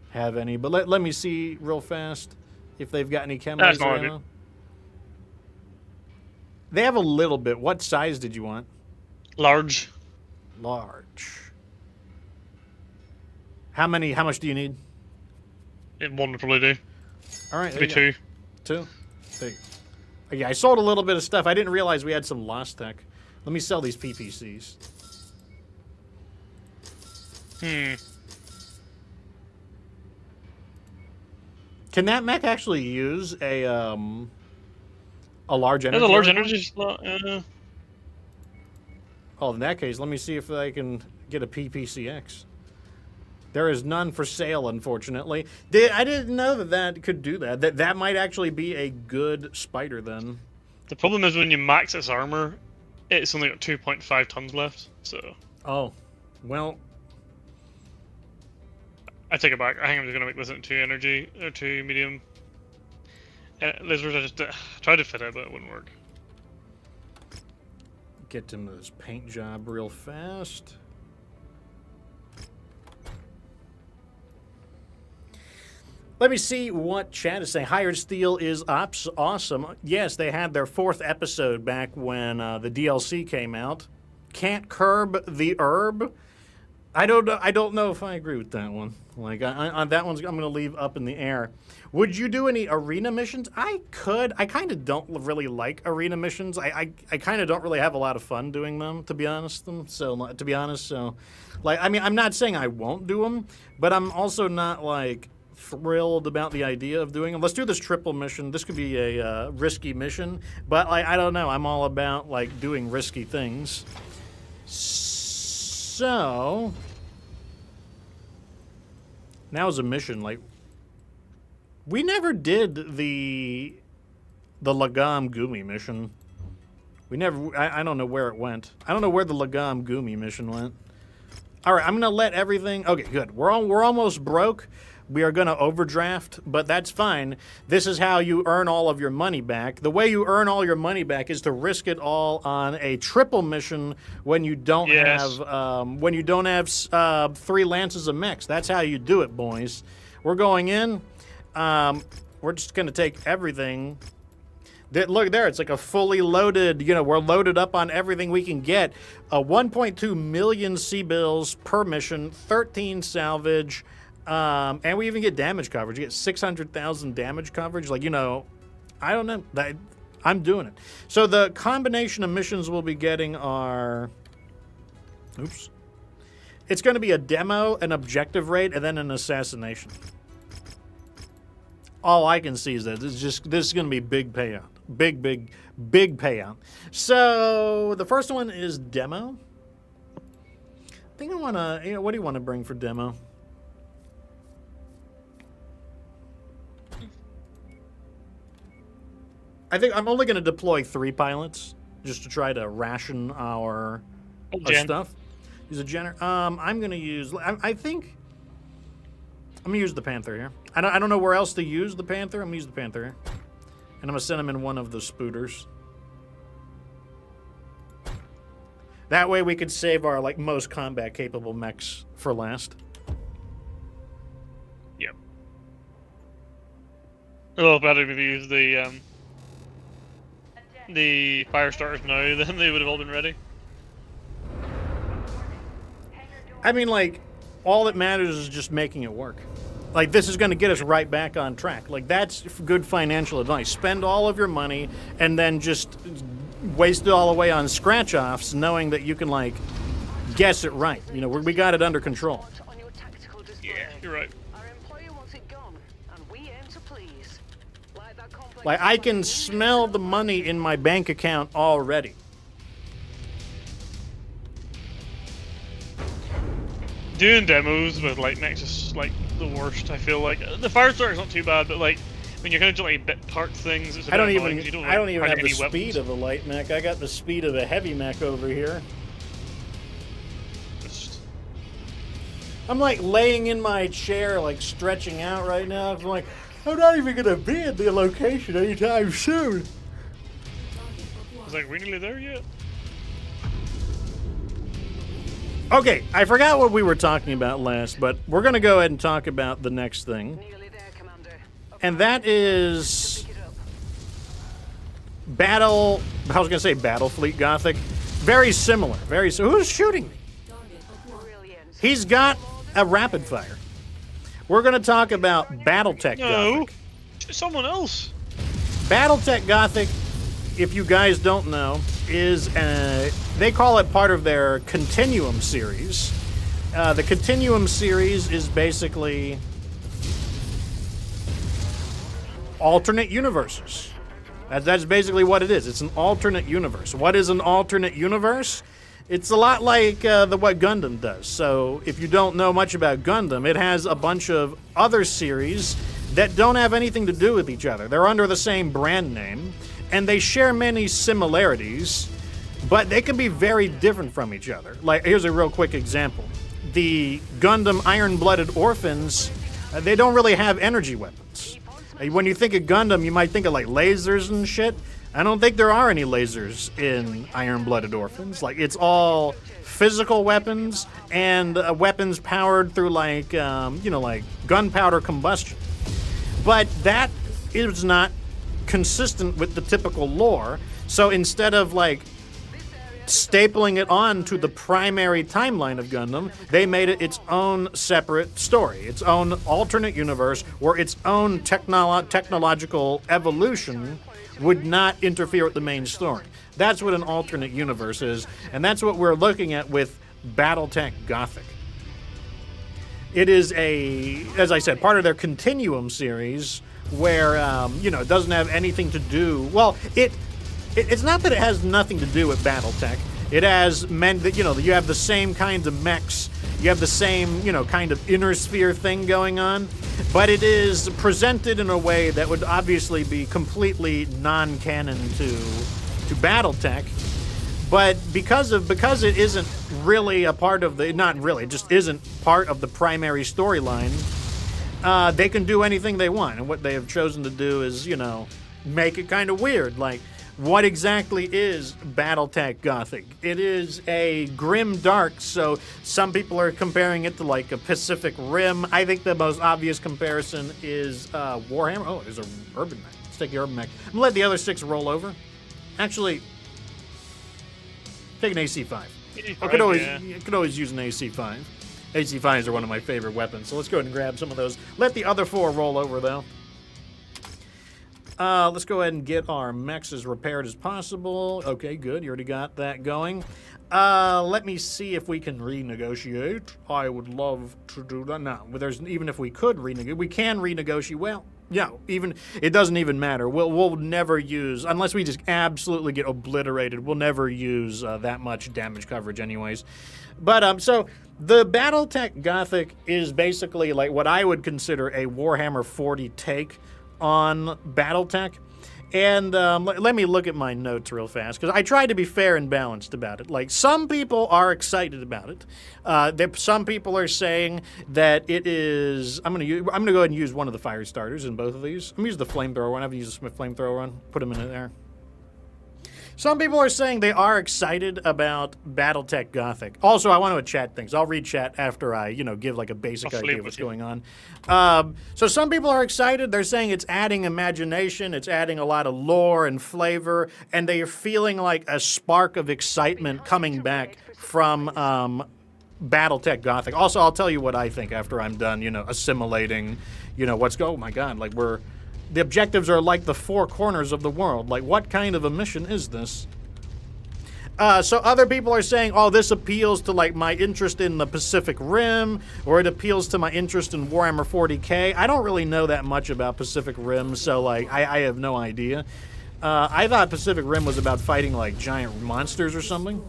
have any. But let me see real fast if they've got any chem laser ammo. They have a little bit. What size did you want? Large. Large. How much do you need? One would probably do. All right. Maybe 2. 2? There you go. Yeah, I sold a little bit of stuff. I didn't realize we had some lost tech. Let me sell these PPCs. Can that mech actually use a large energy? There's a large energy slot. Oh, in that case, let me see if I can get a PPCX. There is none for sale, unfortunately. I didn't know that could do that. That might actually be a good spider, then. The problem is when you max its armor, it's only got 2.5 tons left, so... Oh, well... I take it back. I think I'm just going to make this into 2 energy, or 2 medium. Lasers, I just tried to fit it, but it wouldn't work. Get him this paint job real fast. Let me see what chat is saying. Hired Steel is awesome. Yes, they had their 4th episode back when the DLC came out. Can't curb the herb. I don't know if I agree with that one. Like on that one's, I'm going to leave up in the air. Would you do any arena missions? I could. I kind of don't really like arena missions. I kind of don't really have a lot of fun doing them, to be honest. So like, I'm not saying I won't do them, but I'm also not like thrilled about the idea of doing them. Let's do this triple mission. This could be a risky mission, but like I don't know. I'm all about like doing risky things. So now is a mission. Like we never did the Lagam Gumi mission. We never. I don't know where it went. I don't know where the Lagam Gumi mission went. All right, I'm gonna let everything. Okay, good. We're almost broke. We are gonna overdraft, but that's fine. This is how you earn all of your money back. The way you earn all your money back is to risk it all on a triple mission when you don't have 3 lances of mechs. That's how you do it, boys. We're going in. We're just gonna take everything. Look there, it's like a fully loaded, we're loaded up on everything we can get. 1.2 million C-bills per mission, 13 salvage, and we even get damage coverage. You get 600,000 damage coverage. Like, I don't know. I'm doing it. So the combination of missions we'll be getting are... Oops. It's going to be a demo, an objective raid, and then an assassination. All I can see is that this is going to be big payout. Big payout. So the first one is demo. I think I want to, what do you want to bring for demo? I think I'm only going to deploy 3 pilots just to try to ration our stuff. Use a Jenner. I'm going to use, I think, I'm going to use the Panther here. I don't know where else to use the Panther. I'm going to use the Panther here. And I'm going to send him in one of the spooters. That way we could save our most combat capable mechs for last. Yep. A little better if you use the fire starters now, then they would have all been ready. I mean, all that matters is just making it work. This is going to get us right back on track. That's good financial advice. Spend all of your money and then just waste it all away on scratch-offs, knowing that you can, guess it right. We got it under control. Yeah, you're right. Our employer wants it gone, and we aim to please. I can smell the money in my bank account already. Doing demos with mechs is the worst. I feel like the Firestarter's not too bad, but when you're kind of doing bit part things, it's a I don't bit even annoying 'cause you I don't even have hardly the any speed weapons. of a light mech. I got the speed of a heavy mech over here. I'm laying in my chair, stretching out right now. I'm I'm not even gonna be at the location anytime soon. I was we're nearly there yet. Okay, I forgot what we were talking about last, but we're going to go ahead and talk about the next thing. Nearly there, Commander. And that is Battle... I was going to say Battlefleet Gothic. Very similar. Who's shooting me? Brilliant. He's got a rapid fire. We're going to talk about Battletech No, Gothic. someone else. Battletech Gothic, if you guys don't know, is they call it part of their Continuum series. The Continuum series is basically alternate universes. That's basically what it is. It's an alternate universe. What is an alternate universe? It's a lot like what Gundam does. So if you don't know much about Gundam, it has a bunch of other series that don't have anything to do with each other. They're under the same brand name, and they share many similarities, but they can be very different from each other. Here's a real quick example. The Gundam Iron-Blooded Orphans, they don't really have energy weapons. When you think of Gundam, you might think of lasers and shit. I don't think there are any lasers in Iron-Blooded Orphans. It's all physical weapons and weapons powered through gunpowder combustion. But that is not consistent with the typical lore. So instead of stapling it on to the primary timeline of Gundam, they made it its own separate story, its own alternate universe where its own technological evolution would not interfere with the main story. That's what an alternate universe is, and that's what we're looking at with Battletech Gothic. it is as I said, part of their Continuum series where, it doesn't have anything to do, well, it's not that it has nothing to do with BattleTech. It has meant that, you have the same kinds of mechs, you have the same, kind of inner sphere thing going on, but it is presented in a way that would obviously be completely non-canon to BattleTech. But because it isn't really a part of not really, it just isn't part of the primary storyline, they can do anything they want. And what they have chosen to do is, make it kind of weird. Like, what exactly is BattleTech Gothic? It is a grim dark, so some people are comparing it to like a Pacific Rim. I think the most obvious comparison is Warhammer. Oh, there's an urban mech. Let's take the urban mech. I'm gonna let the other 6 roll over. Actually, take an AC5. I could always use an AC5. AC5s are one of my favorite weapons, so let's go ahead and grab some of those. Let the other 4 roll over, though. Let's go ahead and get our mechs as repaired as possible. Okay, good. You already got that going. Let me see if we can renegotiate. I would love to do that. No, even if we could renegotiate, we can renegotiate. Well, yeah, it doesn't even matter. We'll never use, unless we just absolutely get obliterated, we'll never use that much damage coverage anyways. But, so the BattleTech Gothic is basically like what I would consider a Warhammer 40 take on BattleTech. And let me look at my notes real fast, because I try to be fair and balanced about it. Like, some people are excited about it. Some people are saying that it is... I'm gonna go ahead and use one of the fire starters in both of these. I'm gonna use the flamethrower one. I've used the flamethrower one. Put them in there. Some people are saying they are excited about BattleTech Gothic. Also, I want to chat things. I'll read chat after I, give like a basic idea of what's going on. So some people are excited. They're saying it's adding imagination. It's adding a lot of lore and flavor. And they are feeling like a spark of excitement coming back from BattleTech Gothic. Also, I'll tell you what I think after I'm done, assimilating, what's going on. Oh, my God, like the objectives are like the 4 corners of the world. Like, what kind of a mission is this? So other people are saying, oh, this appeals to, like, my interest in the Pacific Rim, or it appeals to my interest in Warhammer 40K. I don't really know that much about Pacific Rim, so, like, I have no idea. I thought Pacific Rim was about fighting, like, giant monsters or something.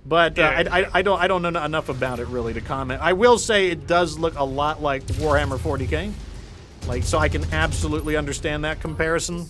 But I don't know enough about it, really, to comment. I will say it does look a lot like Warhammer 40K. Like, so I can absolutely understand that comparison.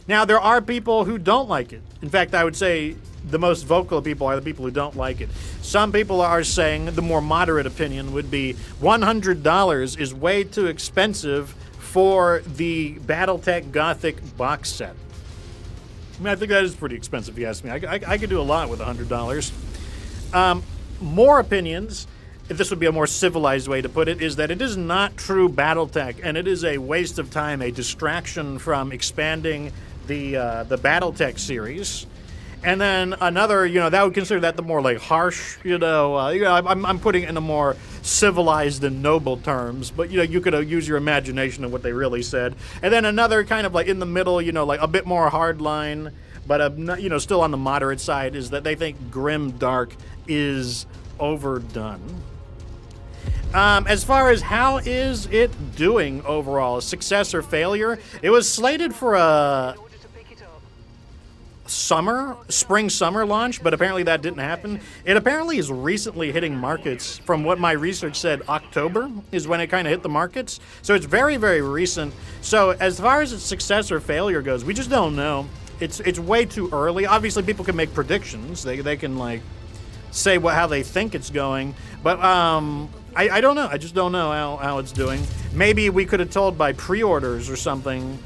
Now, there are people who don't like it. In fact, I would say the most vocal people are the people who don't like it. Some people are saying, the more moderate opinion would be, $100 is way too expensive for the BattleTech Gothic box set. I mean, I think that is pretty expensive, if you ask me. I could do a lot with $100. More opinions, if this would be a more civilized way to put it, is that it is not true BattleTech, and it is a waste of time, a distraction from expanding the BattleTech series. And then another, that would consider that the more like harsh, I'm putting it in a more civilized and noble terms, but you could use your imagination of what they really said. And then another kind of like in the middle, like a bit more hardline, but still on the moderate side, is that they think grim dark is overdone. As far as how is it doing overall, success or failure, it was slated for a spring-summer launch, but apparently that didn't happen. It apparently is recently hitting markets. From what my research said, October is when it kind of hit the markets. So it's very, very recent. So as far as its success or failure goes, we just don't know. It's way too early. Obviously, people can make predictions. They can, like, say how they think it's going. But I don't know. I just don't know how it's doing. Maybe we could have told by pre-orders or something.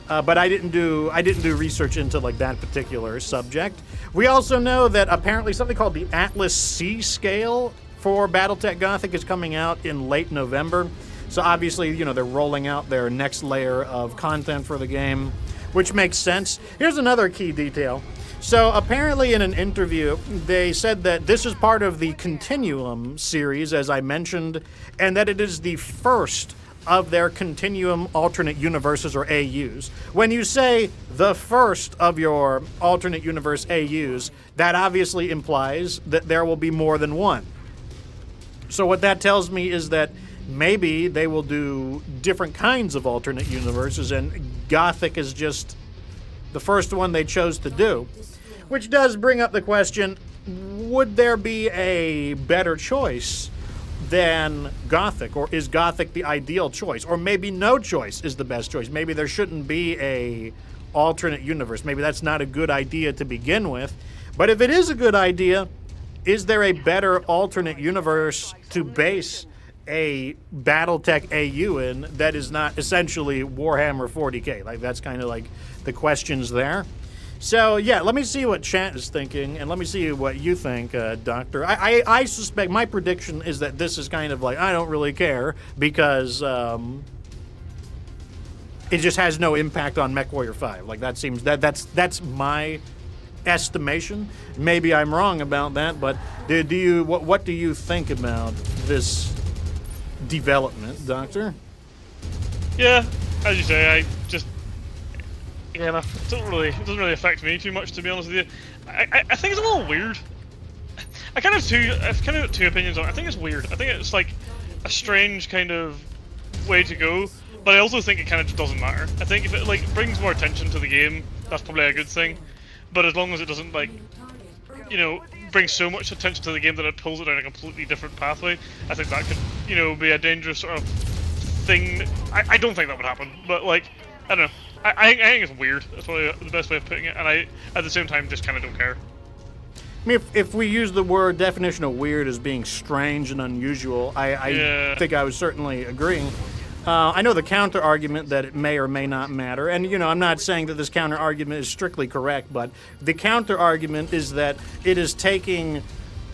But I didn't do research into like that particular subject. We also know that apparently something called the Atlas C scale for BattleTech Gothic is coming out in late November. So obviously, they're rolling out their next layer of content for the game, which makes sense. Here's another key detail. So apparently in an interview, they said that this is part of the Continuum series, as I mentioned, and that it is the first of their Continuum alternate universes, or AUs. When you say the first of your alternate universe AUs, that obviously implies that there will be more than one. So what that tells me is that maybe they will do different kinds of alternate universes, and Gothic is just the first one they chose to do. Which does bring up the question, would there be a better choice than Gothic? Or is Gothic the ideal choice? Or maybe no choice is the best choice. Maybe there shouldn't be a alternate universe. Maybe that's not a good idea to begin with. But if it is a good idea, is there a better alternate universe to base a BattleTech AU in that is not essentially Warhammer 40K? Like, that's kind of like the questions there. So, yeah, let me see what chat is thinking, and let me see what you think, Doctor. I suspect, my prediction is that this is kind of like, I don't really care, because it just has no impact on MechWarrior 5. Like, that seems, that's my estimation. Maybe I'm wrong about that, but what do you think about this development, Doctor? Yeah, as you say, it doesn't really affect me too much, to be honest with you. I think it's a little weird. I've kind of got two opinions on it. I think it's weird. I think it's like a strange kind of way to go, but I also think it kind of just doesn't matter. I think if it like brings more attention to the game, that's probably a good thing. But as long as it doesn't like, bring so much attention to the game that it pulls it down a completely different pathway, I think that could, be a dangerous sort of thing. I don't think that would happen, but like, I don't know. I think it's weird. That's probably the best way of putting it, and I, at the same time, just kind of don't care. I mean, if we use the word definition of weird as being strange and unusual, I think I was certainly agreeing. I know the counter argument that it may or may not matter, and I'm not saying that this counter argument is strictly correct, but the counter argument is that it is taking,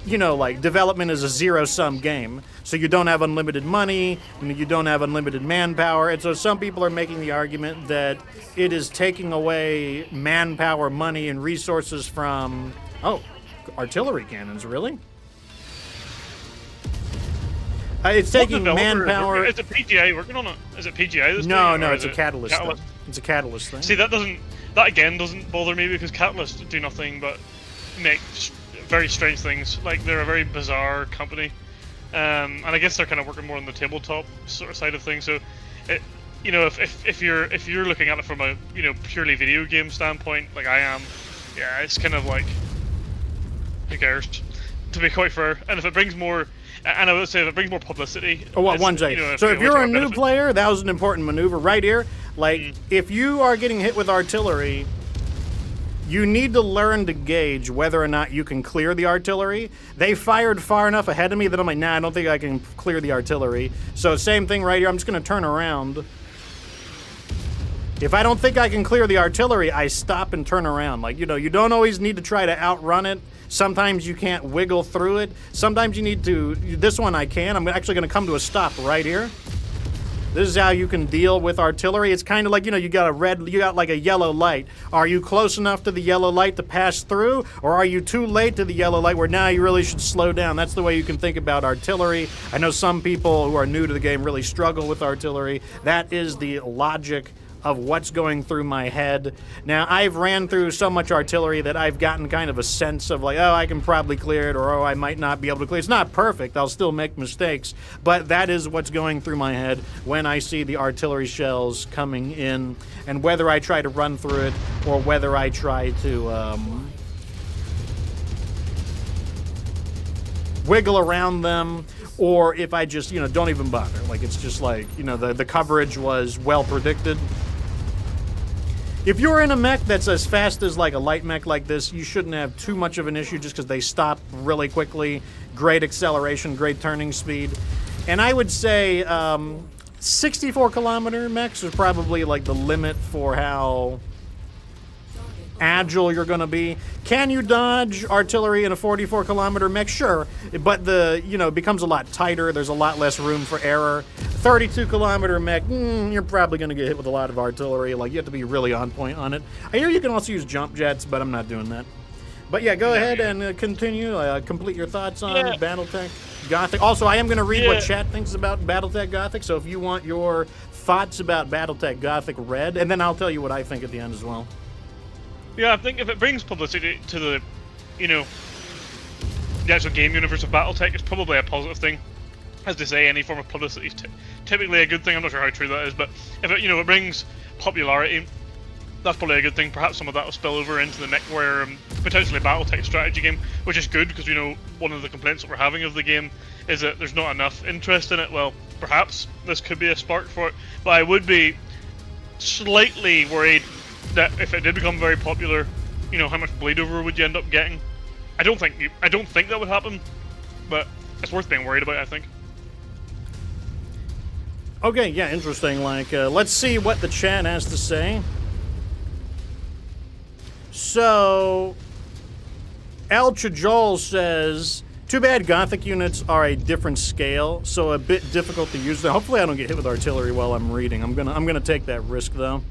like development is a zero-sum game. So you don't have unlimited money, you don't have unlimited manpower, and so some people are making the argument that it is taking away manpower, money, and resources from, artillery cannons, really? It's taking manpower. Is it PGI working on it? Is it PGI? No, it's a Catalyst thing. It's a Catalyst thing. See, that again doesn't bother me, because Catalyst do nothing but make very strange things. Like, they're a very bizarre company. And I guess they're kind of working more on the tabletop sort of side of things. So, if you're looking at it from a purely video game standpoint, like I am, yeah, it's kind of like, who cares? To be quite fair, and if it brings more, and I would say if it brings more publicity. Oh, well, one second. So if you're a new player, that was an important maneuver right here. Like, if you are getting hit with artillery, you need to learn to gauge whether or not you can clear the artillery. They fired far enough ahead of me that I'm like, nah, I don't think I can clear the artillery. So same thing right here. I'm just going to turn around. If I don't think I can clear the artillery, I stop and turn around. Like, you don't always need to try to outrun it. Sometimes you can't wiggle through it. Sometimes you need to. This one I can. I'm actually going to come to a stop right here. This is how you can deal with artillery. It's kind of like, you got like a yellow light. Are you close enough to the yellow light to pass through? Or are you too late to the yellow light where now you really should slow down? That's the way you can think about artillery. I know some people who are new to the game really struggle with artillery. That is the logic of what's going through my head. Now, I've ran through so much artillery that I've gotten kind of a sense of like, I can probably clear it, or I might not be able to clear it. It's not perfect. I'll still make mistakes, but that is what's going through my head when I see the artillery shells coming in, and whether I try to run through it or whether I try to wiggle around them, or if I just, don't even bother. Like, it's just like, the coverage was well predicted. If you're in a mech that's as fast as like a light mech like this, you shouldn't have too much of an issue just because they stop really quickly. Great acceleration, great turning speed. And I would say 64-kilometer mechs are probably like the limit for how agile you're going to be. Can you dodge artillery in a 44-kilometer mech? Sure, but it becomes a lot tighter. There's a lot less room for error. 32-kilometer mech, you're probably going to get hit with a lot of artillery. Like, you have to be really on point on it. I hear you can also use jump jets, but I'm not doing that. But yeah, go ahead and continue. Complete your thoughts on BattleTech Gothic. Also, I am going to read what chat thinks about BattleTech Gothic, so if you want your thoughts about BattleTech Gothic read, and then I'll tell you what I think at the end as well. Yeah, I think if it brings publicity to the actual game universe of BattleTech, it's probably a positive thing. as they say, any form of publicity is typically a good thing. I'm not sure how true that is, but if it, it brings popularity, that's probably a good thing. Perhaps some of that will spill over into the MechWarrior and potentially BattleTech strategy game, which is good because one of the complaints that we're having of the game is that there's not enough interest in it. Well, perhaps this could be a spark for it, but I would be slightly worried that if it did become very popular, how much bleed over would you end up getting? I don't think that would happen, but it's worth being worried about, I think. Okay, yeah, interesting. Let's see what the chat has to say. So, El Chajol says, too bad Gothic units are a different scale, so a bit difficult to use. Hopefully I don't get hit with artillery while I'm reading. I'm gonna take that risk, though.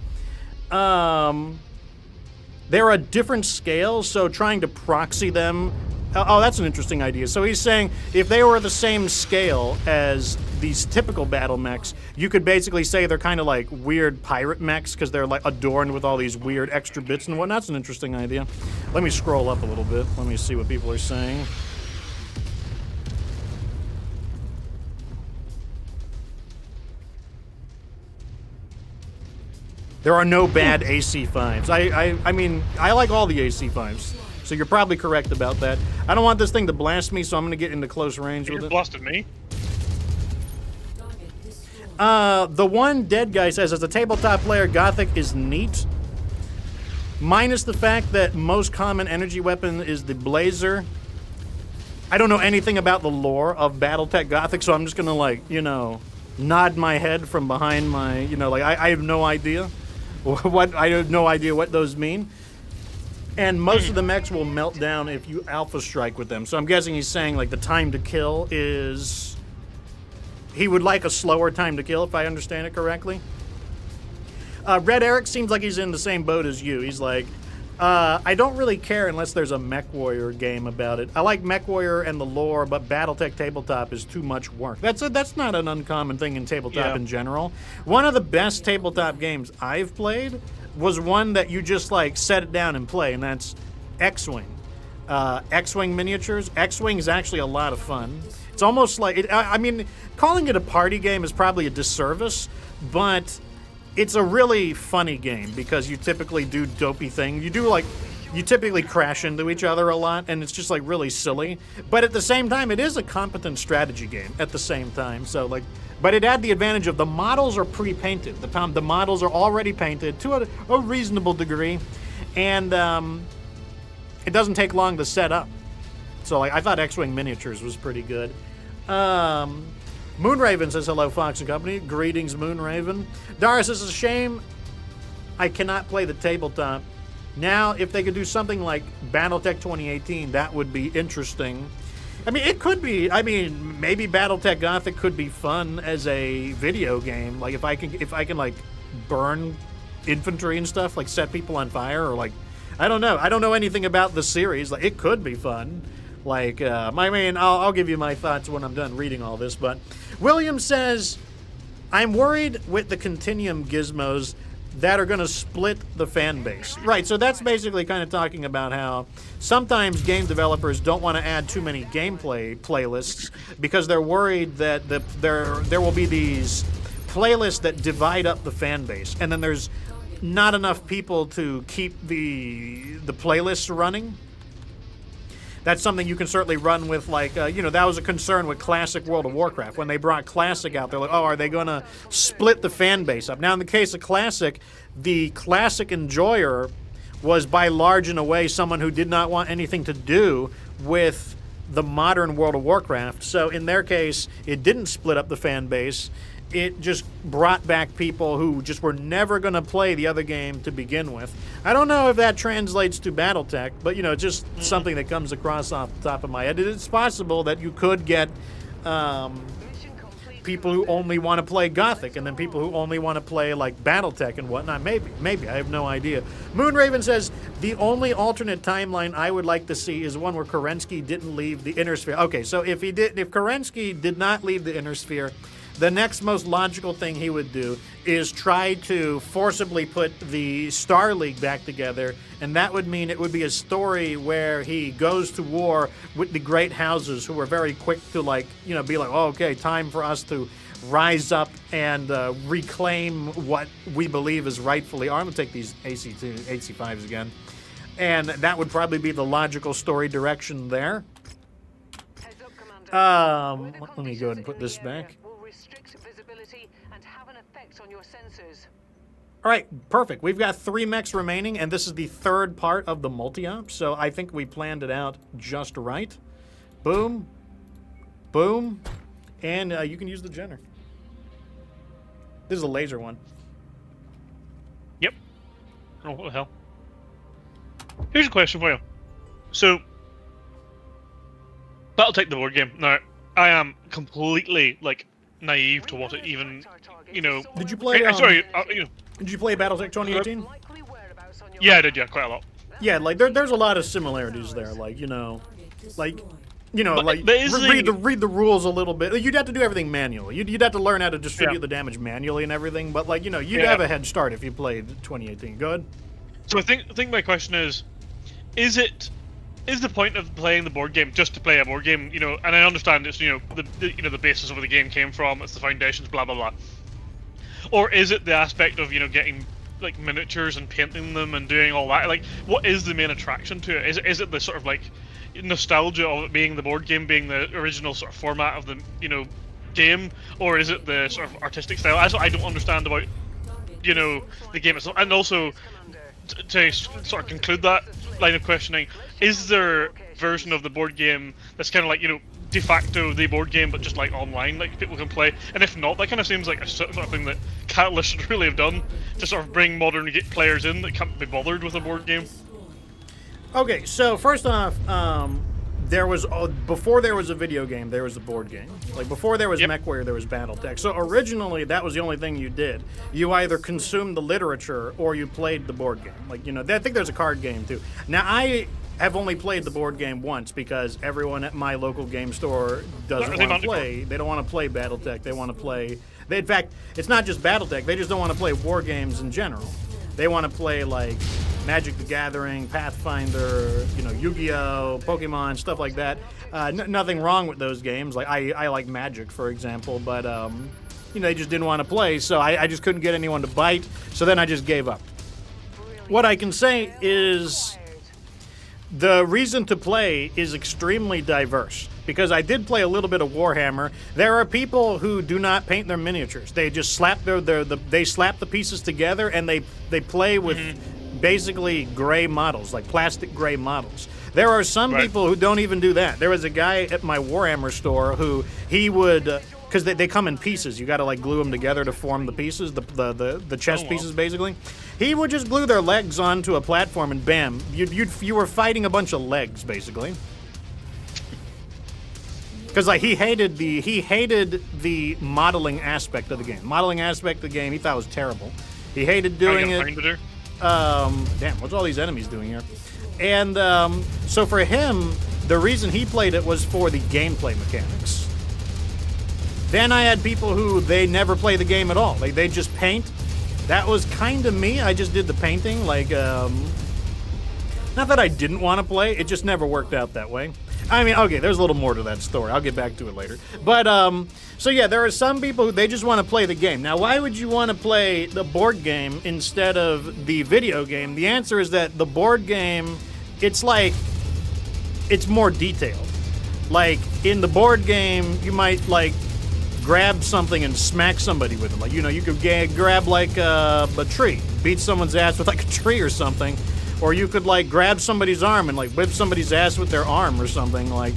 They're a different scale, so trying to proxy them... Oh, that's an interesting idea. So he's saying if they were the same scale as these typical battle mechs, you could basically say they're kind of like weird pirate mechs because they're like adorned with all these weird extra bits and whatnot. That's an interesting idea. Let me scroll up a little bit. Let me see what people are saying. There are no bad AC-5s. I mean, I like all the AC-5s. So you're probably correct about that. I don't want this thing to blast me, so I'm going to get into close range with it. You blasted me? The one dead guy says, as a tabletop player, Gothic is neat. Minus the fact that most common energy weapon is the Blazer. I don't know anything about the lore of BattleTech Gothic, so I'm just going to, nod my head from behind my, I have no idea. I have no idea what those mean. And most of the mechs will melt down if you alpha strike with them. So I'm guessing he's saying, the time to kill is... He would like a slower time to kill, if I understand it correctly. Red Eric seems like he's in the same boat as you. He's like, I don't really care unless there's a MechWarrior game about it. I like MechWarrior and the lore, but BattleTech Tabletop is too much work. That's not an uncommon thing in tabletop in general. One of the best tabletop games I've played was one that you just set it down and play, and that's X-Wing. X-Wing miniatures. X-Wing is actually a lot of fun. It's almost like, I mean, calling it a party game is probably a disservice, but it's a really funny game because you typically do dopey things. You typically crash into each other a lot, and it's just really silly. But at the same time, it is a competent strategy game at the same time. So but it had the advantage of the models are pre-painted. The models are already painted to a reasonable degree, and it doesn't take long to set up. So I thought X-Wing Miniatures was pretty good. Moonraven says, hello, Fox and Company. Greetings, Moonraven. Dara says, it's a shame I cannot play the tabletop. Now, if they could do something like BattleTech 2018, that would be interesting. I mean, it could be. I mean, maybe BattleTech Gothic could be fun as a video game. If I can burn infantry and stuff, set people on fire, or I don't know. I don't know anything about the series. It could be fun. I'll give you my thoughts when I'm done reading all this. But William says, I'm worried with the Continuum gizmos that are going to split the fan base. Right, so that's basically kind of talking about how sometimes game developers don't want to add too many gameplay playlists because they're worried that there will be these playlists that divide up the fan base, and then there's not enough people to keep the playlists running. That's something you can certainly run with, that was a concern with Classic World of Warcraft. When they brought Classic out, they're like, oh, are they going to split the fan base up? Now, in the case of Classic, the Classic enjoyer was by large and away someone who did not want anything to do with the modern World of Warcraft. So in their case, it didn't split up the fan base. It just brought back people who just were never going to play the other game to begin with. I don't know if that translates to BattleTech, but, just something that comes across off the top of my head. It's possible that you could get people who only want to play Gothic and then people who only want to play, BattleTech and whatnot. Maybe. I have no idea. Moonraven says, the only alternate timeline I would like to see is one where Kerensky didn't leave the Inner Sphere. Okay, so if Kerensky did not leave the Inner Sphere, the next most logical thing he would do is try to forcibly put the Star League back together, and that would mean it would be a story where he goes to war with the great houses who are very quick to, like, you know, be like, oh, okay, time for us to rise up and reclaim what we believe is rightfully ours. I'm going to take these AC5s again. And that would probably be the logical story direction there. Heads up, Commander. Weather Let me go ahead and conditions put in this the area back. will restrict visibility and have an effect on your sensors. All right, perfect. We've got 3 mechs remaining, and this is the 3rd part of the multi-op, so I think we planned it out just right. Boom. Boom. And you can use the Jenner. This is a laser one. Yep. Oh, what the hell? Here's a question for you. So, Battletech the board game. Now, I am completely, like, naive to what it even, you know... Did you play... sorry, did you play Battletech 2018? Likely whereabouts on your yeah, I did, yeah, quite a lot. Yeah, like, there's a lot of similarities there. Like, you know... Like... You know, But- like, but is read the rules a little bit. You'd have to do everything manually. You'd have to learn how to distribute Yeah. the damage manually and everything, but, like, you know, you'd Yeah. have a head start if you played 2018. Go ahead. So I think my question is the point of playing the board game just to play a board game? You know, and I understand it's, you know, the basis of where the game came from, it's the foundations, blah blah blah. Or is it the aspect of, you know, getting like miniatures and painting them and doing all that? Like, what is the main attraction to it? Is it the sort of like nostalgia of it being the board game, being the original sort of format of the, you know, game, or is it the sort of artistic style? That's what I don't understand about, you know, the game itself. And also, to sort of conclude that line of questioning, is there a version of the board game that's kind of like, you know, de facto the board game, but just like online, like people can play? And if not, that kind of seems like a sort of thing that Catalyst should really have done to sort of bring modern players in that can't be bothered with a board game. Okay, so first off, there was before there was a video game, there was a board game. Like before there was MechWarrior, there was BattleTech. So originally, that was the only thing you did. You either consumed the literature or you played the board game. Like, you know, I think there's a card game too. Now I have only played the board game once because everyone at my local game store doesn't want to play. They don't want to play BattleTech. They want to play. In fact, it's not just BattleTech. They just don't want to play war games in general. They want to play like Magic the Gathering, Pathfinder, you know, Yu-Gi-Oh, Pokemon, stuff like that. Nothing wrong with those games. Like I like Magic, for example, but you know, they just didn't want to play, so I just couldn't get anyone to bite. So then I just gave up. What I can say is the reason to play is extremely diverse. Because I did play a little bit of Warhammer. There are people who do not paint their miniatures. They just slap they slap the pieces together and they play with basically gray models, like plastic gray models. There are some people who don't even do that. There was a guy at my Warhammer store who he would, because they come in pieces. You got to like glue them together to form the pieces, the chess pieces basically. He would just glue their legs onto a platform and bam, you were fighting a bunch of legs basically. Because like he hated the modeling aspect of the game. Modeling aspect of the game he thought was terrible. He hated doing it. Damn, what's all these enemies doing here? And so for him, the reason he played it was for the gameplay mechanics. Then I had people who they never play the game at all. Like they just paint. That was kind of me. I just did the painting. Like, not that I didn't want to play. It just never worked out that way. I mean, okay, there's a little more to that story. I'll get back to it later. But, so yeah, there are some people who they just want to play the game. Now, why would you want to play the board game instead of the video game? The answer is that the board game, it's like, it's more detailed. Like, in the board game, you might, like, grab something and smack somebody with it. Like, you know, you could grab, like, a tree, beat someone's ass with, like, a tree or something. Or you could, like, grab somebody's arm and, like, whip somebody's ass with their arm or something. Like,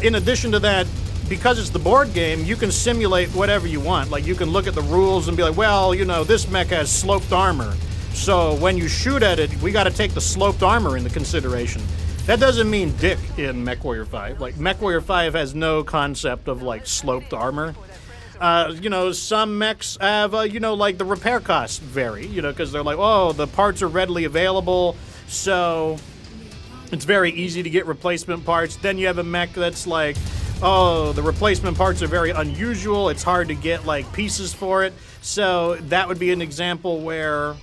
in addition to that, because it's the board game, you can simulate whatever you want. Like, you can look at the rules and be like, well, you know, this mech has sloped armor. So when you shoot at it, we got to take the sloped armor into consideration. That doesn't mean dick in MechWarrior 5. Like, MechWarrior 5 has no concept of, like, sloped armor. You know, some mechs have, you know, like the repair costs vary, you know, because they're like, oh, the parts are readily available, so it's very easy to get replacement parts. Then you have a mech that's like, oh, the replacement parts are very unusual. It's hard to get like pieces for it. So that would be an example where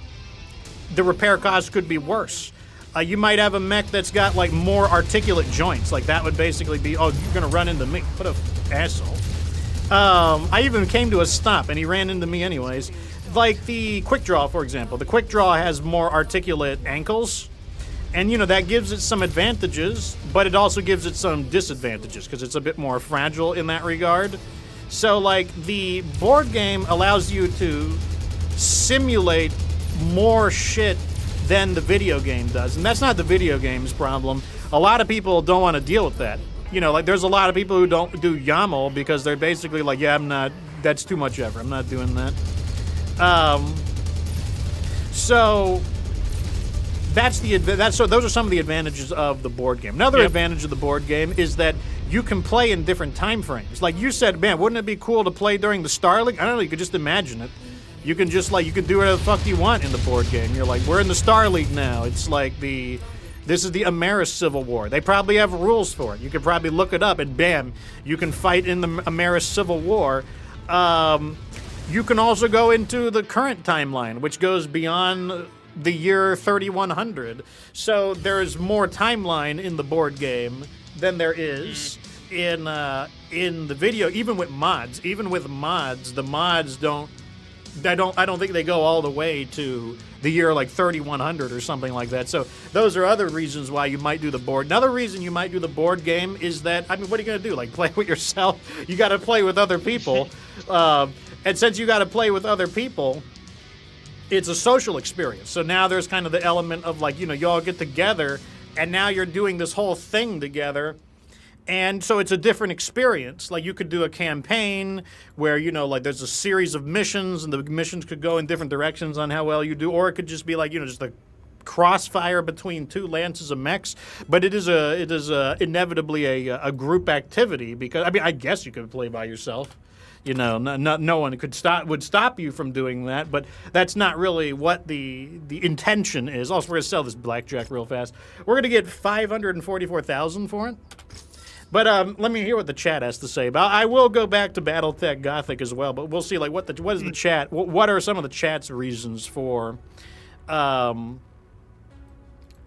the repair cost could be worse. You might have a mech that's got like more articulate joints. Like that would basically be, oh, you're gonna run into me. What a asshole. I even came to a stop and he ran into me anyways. Like the quick draw, for example. The quick draw has more articulate ankles. And, you know, that gives it some advantages, but it also gives it some disadvantages because it's a bit more fragile in that regard. So, like, the board game allows you to simulate more shit than the video game does. And that's not the video game's problem. A lot of people don't want to deal with that. You know, like, there's a lot of people who don't do YAML because they're basically like, yeah, that's too much effort. I'm not doing that. So those are some of the advantages of the board game. Another advantage of the board game is that you can play in different time frames. Like you said, man, wouldn't it be cool to play during the Star League? I don't know, you could just imagine it. You can just like, you can do whatever the fuck you want in the board game. You're like, we're in the Star League now. It's like this is the Ameris Civil War. They probably have rules for it. You could probably look it up and bam, you can fight in the Ameris Civil War. You can also go into the current timeline, which goes beyond the year 3100. So there's more timeline in the board game than there is in the video. Even with mods, the mods don't. I don't think they go all the way to the year like 3100 or something like that. So those are other reasons why you might do the board. Another reason you might do the board game is that, I mean, what are you gonna do? Like play with yourself? You got to play with other people. And since you got to play with other people, it's a social experience. So now there's kind of the element of like, you know, you all get together and now you're doing this whole thing together. And so it's a different experience. Like you could do a campaign where, you know, like there's a series of missions and the missions could go in different directions on how well you do. Or it could just be like, you know, just a crossfire between two lances of mechs. But it is inevitably a group activity because, I mean, I guess you could play by yourself. You know, no one would stop you from doing that, but that's not really what the intention is. Also, we're going to sell this blackjack real fast. We're going to get $544,000 for it. But let me hear what the chat has to say about. I will go back to BattleTech Gothic as well, but we'll see like what is the chat? What are some of the chat's reasons for, you know,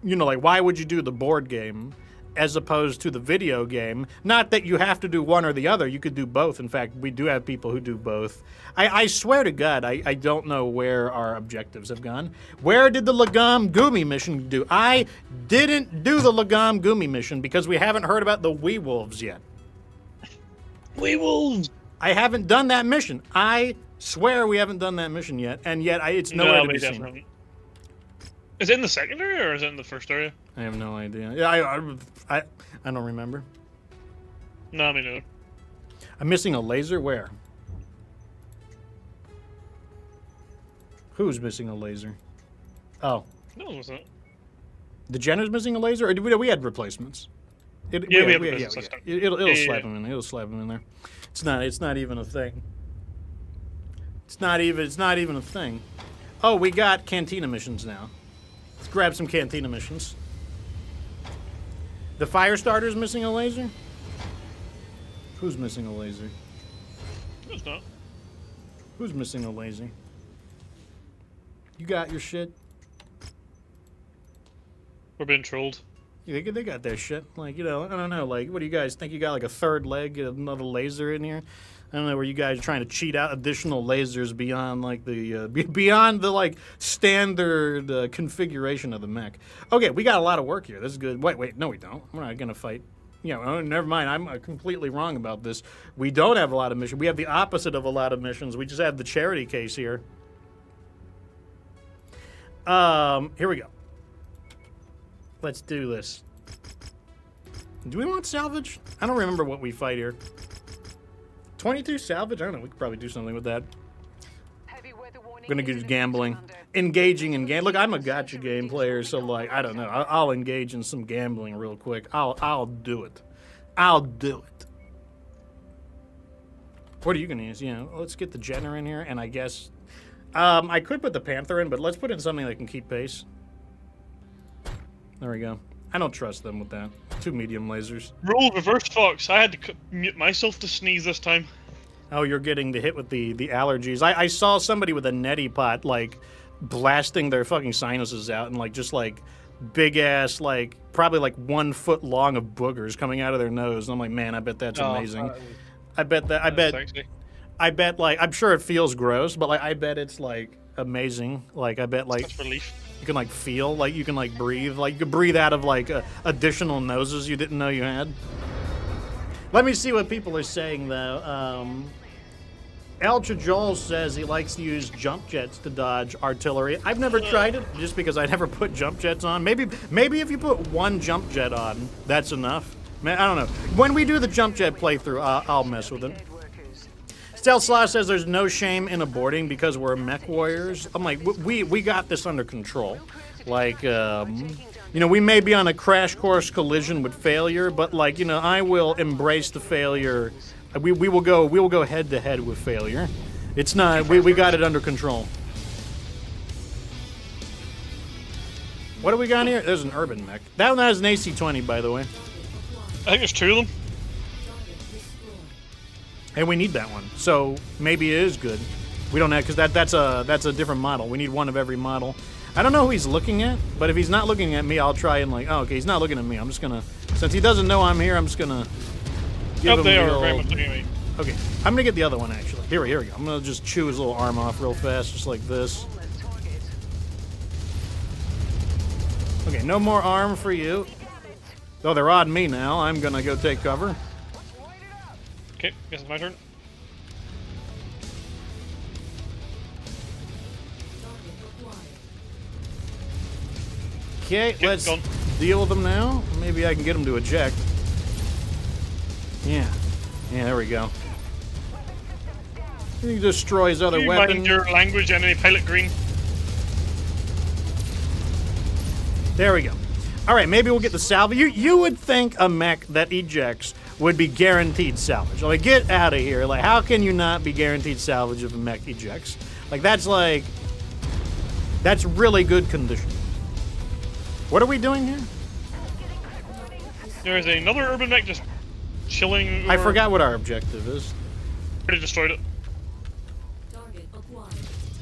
like why would you do the board game as opposed to the video game? Not that you have to do one or the other. You could do both. In fact, we do have people who do both. I swear to God, I don't know where our objectives have gone. Where did the Lagam Gumi mission do? I didn't do the Lagam Gumi mission because we haven't heard about the Wee-Wolves yet. Wee-Wolves! I haven't done that mission. I swear we haven't done that mission yet, and yet it's nowhere to be seen. Is it in the second area or is it in the first area? I have no idea. Yeah, I don't remember. No, I mean, no. I'm missing a laser? Where? Who's missing a laser? Oh. No, it wasn't. The Jenner's missing a laser? Or did we had replacements? We had replacements. It'll slap him in. It'll slap him in there. It's not even a thing. It's not even a thing. Oh, we got Cantina missions now. Let's grab some Cantina missions. The Firestarter's missing a laser? Who's missing a laser? No, it's not. Who's missing a laser? You got your shit? We're being trolled. Yeah, they got their shit. Like, you know, I don't know. Like, what do you guys think? You got like a third leg, another laser in here? I don't know. Were you guys trying to cheat out additional lasers beyond like the beyond the like standard configuration of the mech? Okay, we got a lot of work here. This is good. Wait, no, we don't. We're not gonna fight. You know, never mind. I'm completely wrong about this. We don't have a lot of missions. We have the opposite of a lot of missions. We just have the charity case here. Here we go. Let's do this. Do we want salvage? I don't remember what we fight here. 22 salvage? I don't know. We could probably do something with that. We're gonna do gambling. Engaging in gambling. Look, I'm a gotcha game player, so like, I don't know. I'll engage in some gambling real quick. I'll do it. I'll do it. What are you gonna use? You know, let's get the Jenner in here, and I guess I could put the Panther in, but let's put in something that can keep pace. There we go. I don't trust them with that. Two medium lasers. Roll reverse fox. I had to mute myself to sneeze this time. Oh, you're getting the hit with the allergies. I saw somebody with a neti pot, like, blasting their fucking sinuses out and, like, just, like, big-ass, like, probably, like, 1 foot long of boogers coming out of their nose. And I'm like, man, I bet that's amazing. I bet, like, I'm sure it feels gross, but, like, I bet it's, like, amazing. Like, I bet, like... That's relief. You can, like, feel, like, you can, like, breathe. Like, you can breathe out of, like, additional noses you didn't know you had. Let me see what people are saying, though. El Chajol says he likes to use jump jets to dodge artillery. I've never tried it, just because I never put jump jets on. Maybe if you put 1 jump jet on, that's enough. Man, I don't know. When we do the jump jet playthrough, I'll mess with it. Stealth Slaw says there's no shame in aborting because we're mech warriors. I'm like, we got this under control. Like, you know, we may be on a crash course collision with failure, but, like, you know, I will embrace the failure. We will go head to head with failure. It's not, we got it under control. What do we got here? There's an urban mech. That one has an AC-20, by the way. I think there's 2 of them. And we need that one, so maybe it is good. We don't have, because that's a different model. We need one of every model. I don't know who he's looking at, but if he's not looking at me, I'll try and, like, oh, okay, he's not looking at me. I'm just gonna, since he doesn't know I'm here, I'm just gonna give him they the are old... very much looking at me. Okay, I'm gonna get the other one actually. Here we go. I'm gonna just chew his little arm off real fast, just like this. Okay, no more arm for you. Oh, they're on me now. I'm gonna go take cover. Okay, guess it's my turn. Okay, let's gone. deal with them now. Maybe I can get them to eject. Yeah, there we go. He destroys other You weapons. mind your language, enemy pilot green. There we go. All right, maybe we'll get the salvage. You would think a mech that ejects would be guaranteed salvage. Like, get out of here. Like, how can you not be guaranteed salvage if a mech ejects? That's really good condition. What are we doing here? There is another urban mech just chilling. I forgot what our objective is. Already destroyed it.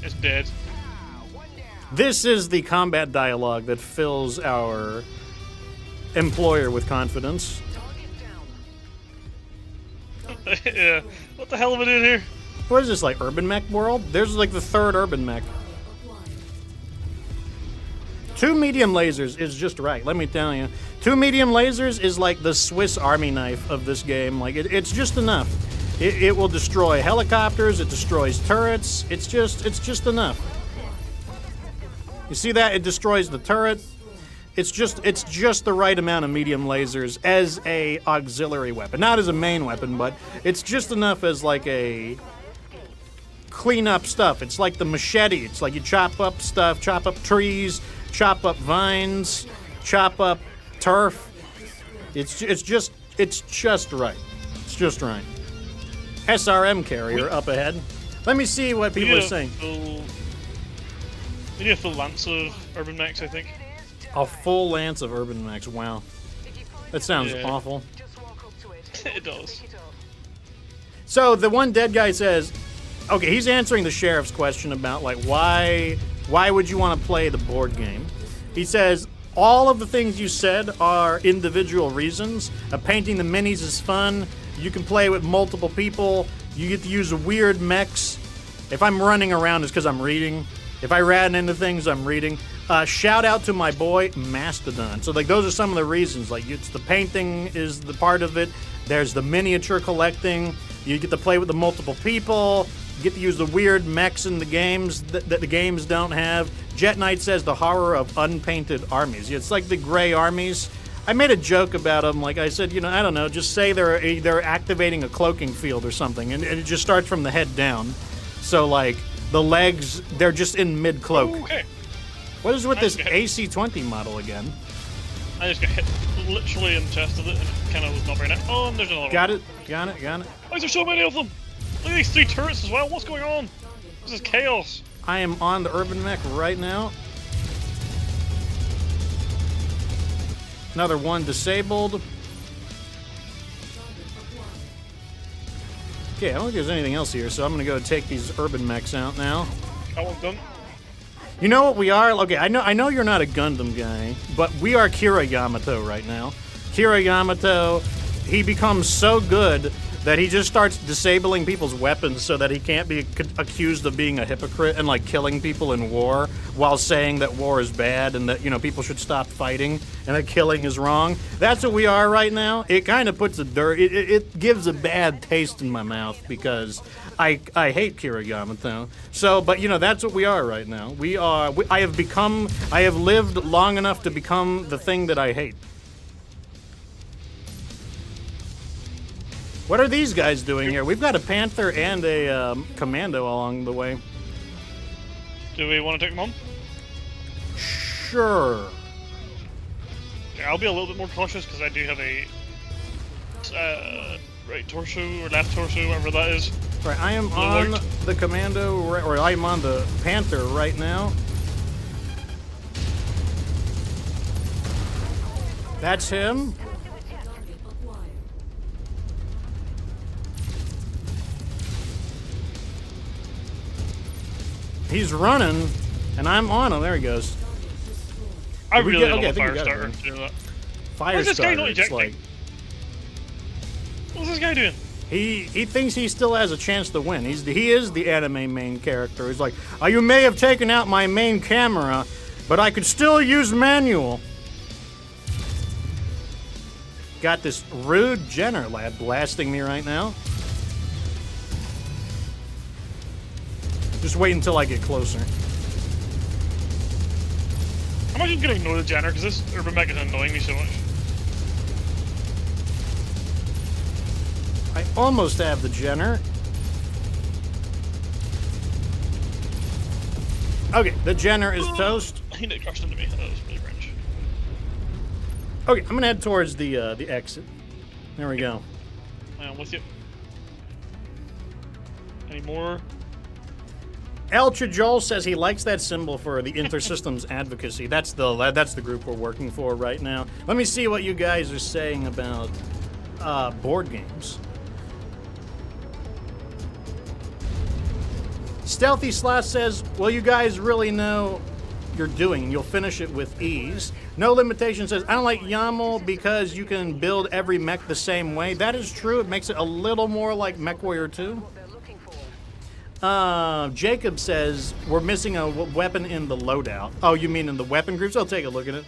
It's dead. This is the combat dialogue that fills our employer with confidence. Yeah. What the hell am I doing here? What is this, like urban mech world? There's like the 3rd urban mech. 2 medium lasers is just right, let me tell you. 2 medium lasers is like the Swiss Army knife of this game. Like, it's just enough. It will destroy helicopters, it destroys turrets, it's just enough. You see that? It destroys the turret. It's just the right amount of medium lasers as a auxiliary weapon. Not as a main weapon, but it's just enough as like a clean up stuff. It's like the machete. It's like you chop up stuff, chop up trees, chop up vines, chop up turf. It's just right. It's just right. SRM carrier up ahead. Let me see what people are saying. We need a full lance of urban mechs, I think. A full lance of urban mechs. Wow, that sounds awful. It does. So the one dead guy says, okay, he's answering the sheriff's question about like why would you want to play the board game? He says all of the things you said are individual reasons. Painting the minis is fun. You can play with multiple people. You get to use weird mechs. If I'm running around, it's because I'm reading. If I ran into things, I'm reading. Shout out to my boy Mastodon. So like those are some of the reasons. Like it's the painting is the part of it. There's the miniature collecting. You get to play with the multiple people. You get to use the weird mechs in the games that the games don't have. Jet Knight says the horror of unpainted armies. It's like the gray armies. I made a joke about them. Like I said, you know, I don't know. Just say they're activating a cloaking field or something, and it just starts from the head down. So like. The legs, they're just in mid-cloak. Okay. What is with this AC-20 model again? I just got hit literally in the chest of it, and it kind of was not very nice. Oh, and there's another one. Got it. Why is there so many of them? Look at these 3 turrets as well. What's going on? This is chaos. I am on the urban mech right now. Another one disabled. Okay, I don't think there's anything else here, so I'm gonna go take these urban mechs out now. That one's done. You know what we are? Okay, I know you're not a Gundam guy, but we are Kira Yamato right now. Kira Yamato, he becomes so good that he just starts disabling people's weapons so that he can't be accused of being a hypocrite and like killing people in war while saying that war is bad and that, you know, people should stop fighting and that killing is wrong. That's what we are right now. It kind of puts it gives a bad taste in my mouth because I hate Kira Yamato. So, but you know, that's what we are right now. I have lived long enough to become the thing that I hate. What are these guys doing here? We've got a Panther and a Commando along the way. Do we want to take them on? Sure. Okay, I'll be a little bit more cautious because I do have a right torso or left torso, whatever that is. Right, I am on the Commando, or I am on the Panther right now. That's him. He's running, and I'm on him. There he goes. I really love okay, a fire got starter. it, Do that. Fire Where's this guy starter. not It's ejecting? like What's this guy doing? he thinks he still has a chance to win. He is the anime main character. He's like, oh, you may have taken out my main camera, but I could still use manual. Got this rude Jenner lad blasting me right now. Just wait until I get closer. I'm actually gonna ignore the Jenner because this urban mech is annoying me so much. I almost have the Jenner. Okay, the Jenner is toast. I think it crashed into me. That was really French. Okay, I'm gonna head towards the exit. There we go. I'm with you. Any more? El Chajol says he likes that symbol for the Intersystems Advocacy. That's the group we're working for right now. Let me see what you guys are saying about board games. Stealthy Slash says, well, you guys really know you're doing. You'll finish it with ease. No Limitation says, I don't like YAML because you can build every mech the same way. That is true. It makes it a little more like MechWarrior 2. What they're looking for. Jacob says we're missing a weapon in the loadout. Oh, you mean in the weapon groups? I'll take a look at it.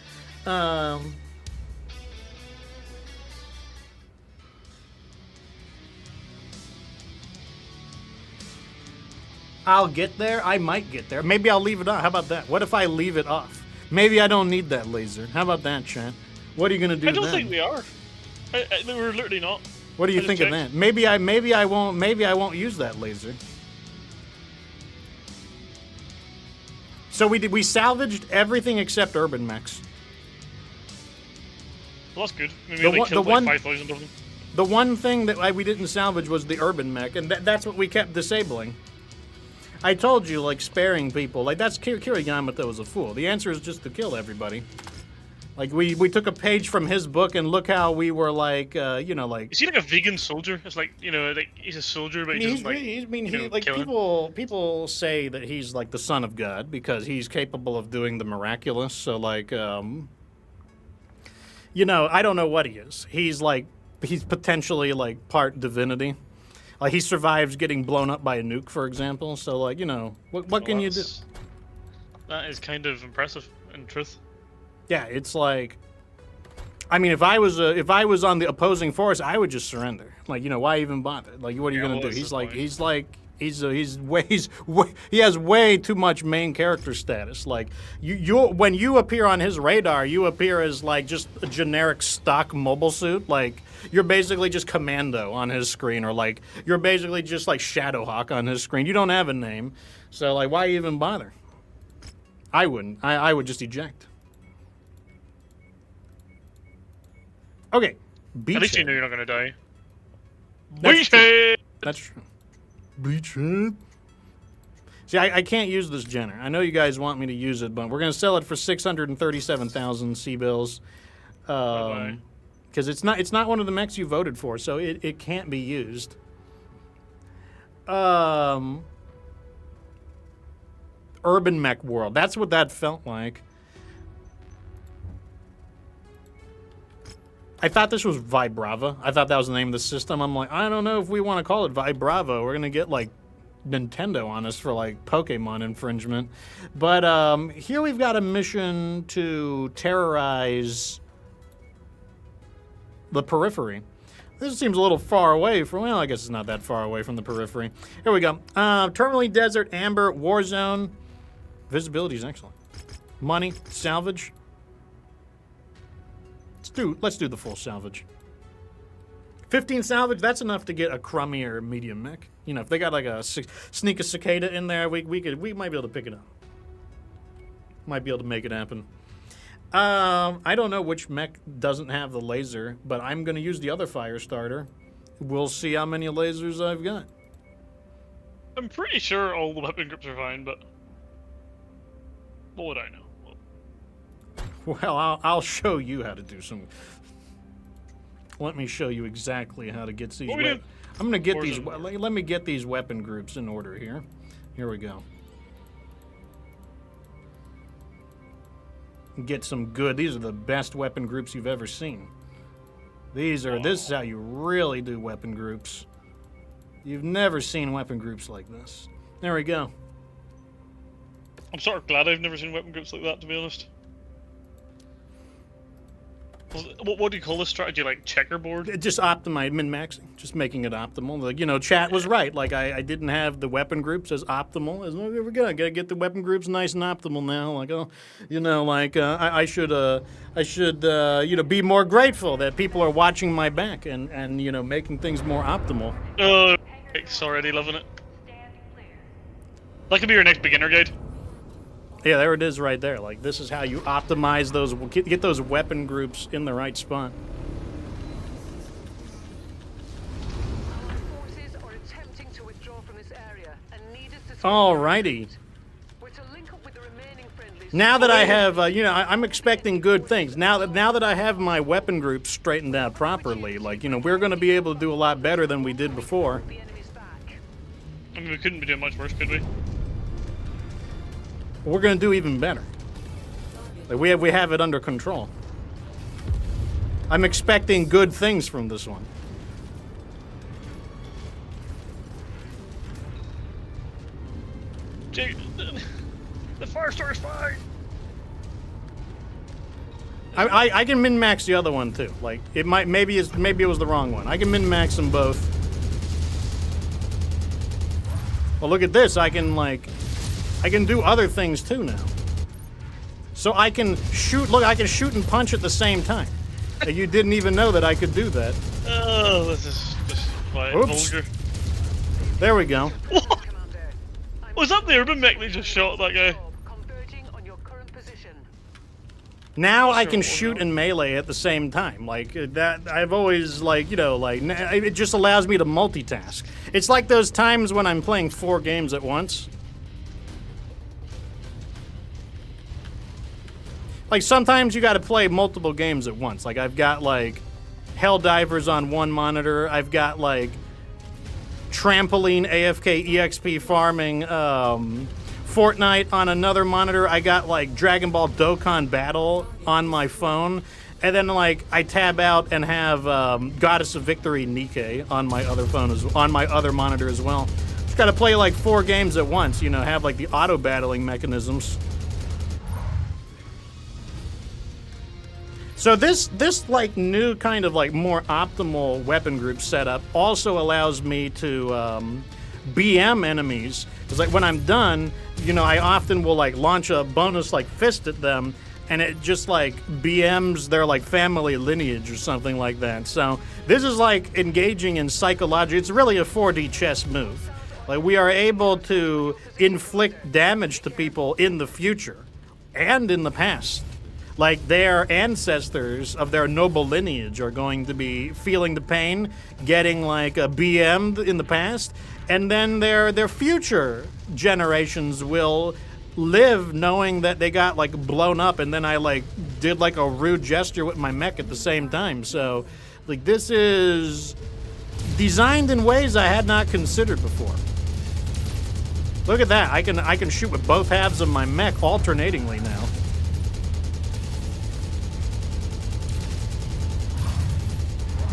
I'll get there. I might get there. Maybe I'll leave it on. How about that? What if I leave it off? Maybe I don't need that laser. How about that, Chan? What are you gonna do? I don't then? think we are. We're literally not. What do you I think just of checked. that? Maybe I won't use that laser. So we salvaged everything except urban mechs. Well, that's good. Maybe The they one- killed the like one- 5,000 of them. The one thing that we didn't salvage was the urban mech, and that's what we kept disabling. I told you, like, sparing people. Like, that's Kira Yamato was a fool. The answer is just to kill everybody. Like, we took a page from his book, and look how we were, like, you know, like... Is he like a vegan soldier? It's like, you know, like he's a soldier, but he doesn't like, people say that he's like the son of God because he's capable of doing the miraculous. So like, you know, I don't know what he is. He's potentially like part divinity. Like he survives getting blown up by a nuke, for example. So like, you know, what can you do? That is kind of impressive, in truth. Yeah, it's like, I mean, if I was on the opposing force, I would just surrender. Like, you know, why even bother? Like, what are you gonna do? He has way too much main character status. Like, when you appear on his radar, you appear as like just a generic stock mobile suit. Like, you're basically just Commando on his screen, or like you're basically just like Shadowhawk on his screen. You don't have a name, so like, why even bother? I wouldn't. I would just eject. Okay, At least you Beachhead. know you're not gonna die. That's true. Beachhead! That's true. Beachhead. See, I can't use this Jenner. I know you guys want me to use it, but we're going to sell it for 637,000 C-bills. Bye-bye. Because it's not one of the mechs you voted for, so it can't be used. Urban Mech World. That's what that felt like. I thought this was Vibrava. I thought that was the name of the system. I'm like, I don't know if we want to call it Vibrava. We're gonna get like Nintendo on us for like Pokemon infringement. But here we've got a mission to terrorize the periphery. This seems a little far away from, well, I guess it's not that far away from the periphery. Here we go. Tourmaline Desert, Amber, Warzone. Visibility is excellent. Money, salvage. Let's do the full salvage. 15 salvage, that's enough to get a crummier medium mech. You know, if they got like a sneak a cicada in there, we might be able to pick it up. Might be able to make it happen. I don't know which mech doesn't have the laser, but I'm going to use the other fire starter. We'll see how many lasers I've got. I'm pretty sure all the weapon groups are fine, but what would I know? Well, I'll show you how to do some. Let me show you exactly how to get these. I'm going to get these. Let me get these weapon groups in order here. Here we go. Get some good. These are the best weapon groups you've ever seen. This is how you really do weapon groups. You've never seen weapon groups like this. There we go. I'm sort of glad I've never seen weapon groups like that, to be honest. What do you call this strategy? Like checkerboard? Just optimize, min-maxing. Just making it optimal. Like, you know, chat was right. Like, I didn't have the weapon groups as optimal. As we're gonna get the weapon groups nice and optimal now. Like, oh, you know, like I should you know, be more grateful that people are watching my back and you know, making things more optimal. Oh, Mech's already loving it. That could be your next beginner guide. Yeah, there it is right there. Like, this is how you optimize those, get those weapon groups in the right spot. Forces are attempting to withdraw from this area and need us to. Alrighty. We're to link up with the remaining friendlies. Now that I have, you know, I'm expecting good things. Now that I have my weapon groups straightened out properly, like, you know, we're going to be able to do a lot better than we did before. The enemy's back. I mean, we couldn't be doing much worse, could we? We're going to do even better. Like, we have it under control. I'm expecting good things from this one. Jake, the fire starter's fine. I can min-max the other one too. Like, maybe it was the wrong one. I can min-max them both. Well, look at this. I can do other things too now. So I can shoot. Look, I can shoot and punch at the same time. You didn't even know that I could do that. Oh, this is just quite vulgar. There we go. What? Was that the urban mech that just shot that guy? Converging on your current position. Now I can shoot and melee at the same time. Like that, I've always like, you know, like it just allows me to multitask. It's like those times when I'm playing 4 games at once. Like, sometimes you got to play multiple games at once. Like, I've got, like, Helldivers on one monitor. I've got, like, Trampoline AFK EXP farming Fortnite on another monitor. I got, like, Dragon Ball Dokkan Battle on my phone. And then, like, I tab out and have Goddess of Victory Nikke on my other phone, on my other monitor as well. Just got to play, like, 4 games at once, you know, have, like, the auto-battling mechanisms. So this like new kind of like more optimal weapon group setup also allows me to BM enemies. Because like when I'm done, you know, I often will like launch a bonus like fist at them, and it just like BMs their like family lineage or something like that. So this is like engaging in psychology. It's really a 4D chess move. Like we are able to inflict damage to people in the future and in the past. Like their ancestors of their noble lineage are going to be feeling the pain, getting like a BM'd in the past, and then their future generations will live knowing that they got like blown up, and then I like did like a rude gesture with my mech at the same time. So, like, this is designed in ways I had not considered before. Look at that! I can shoot with both halves of my mech alternatingly now.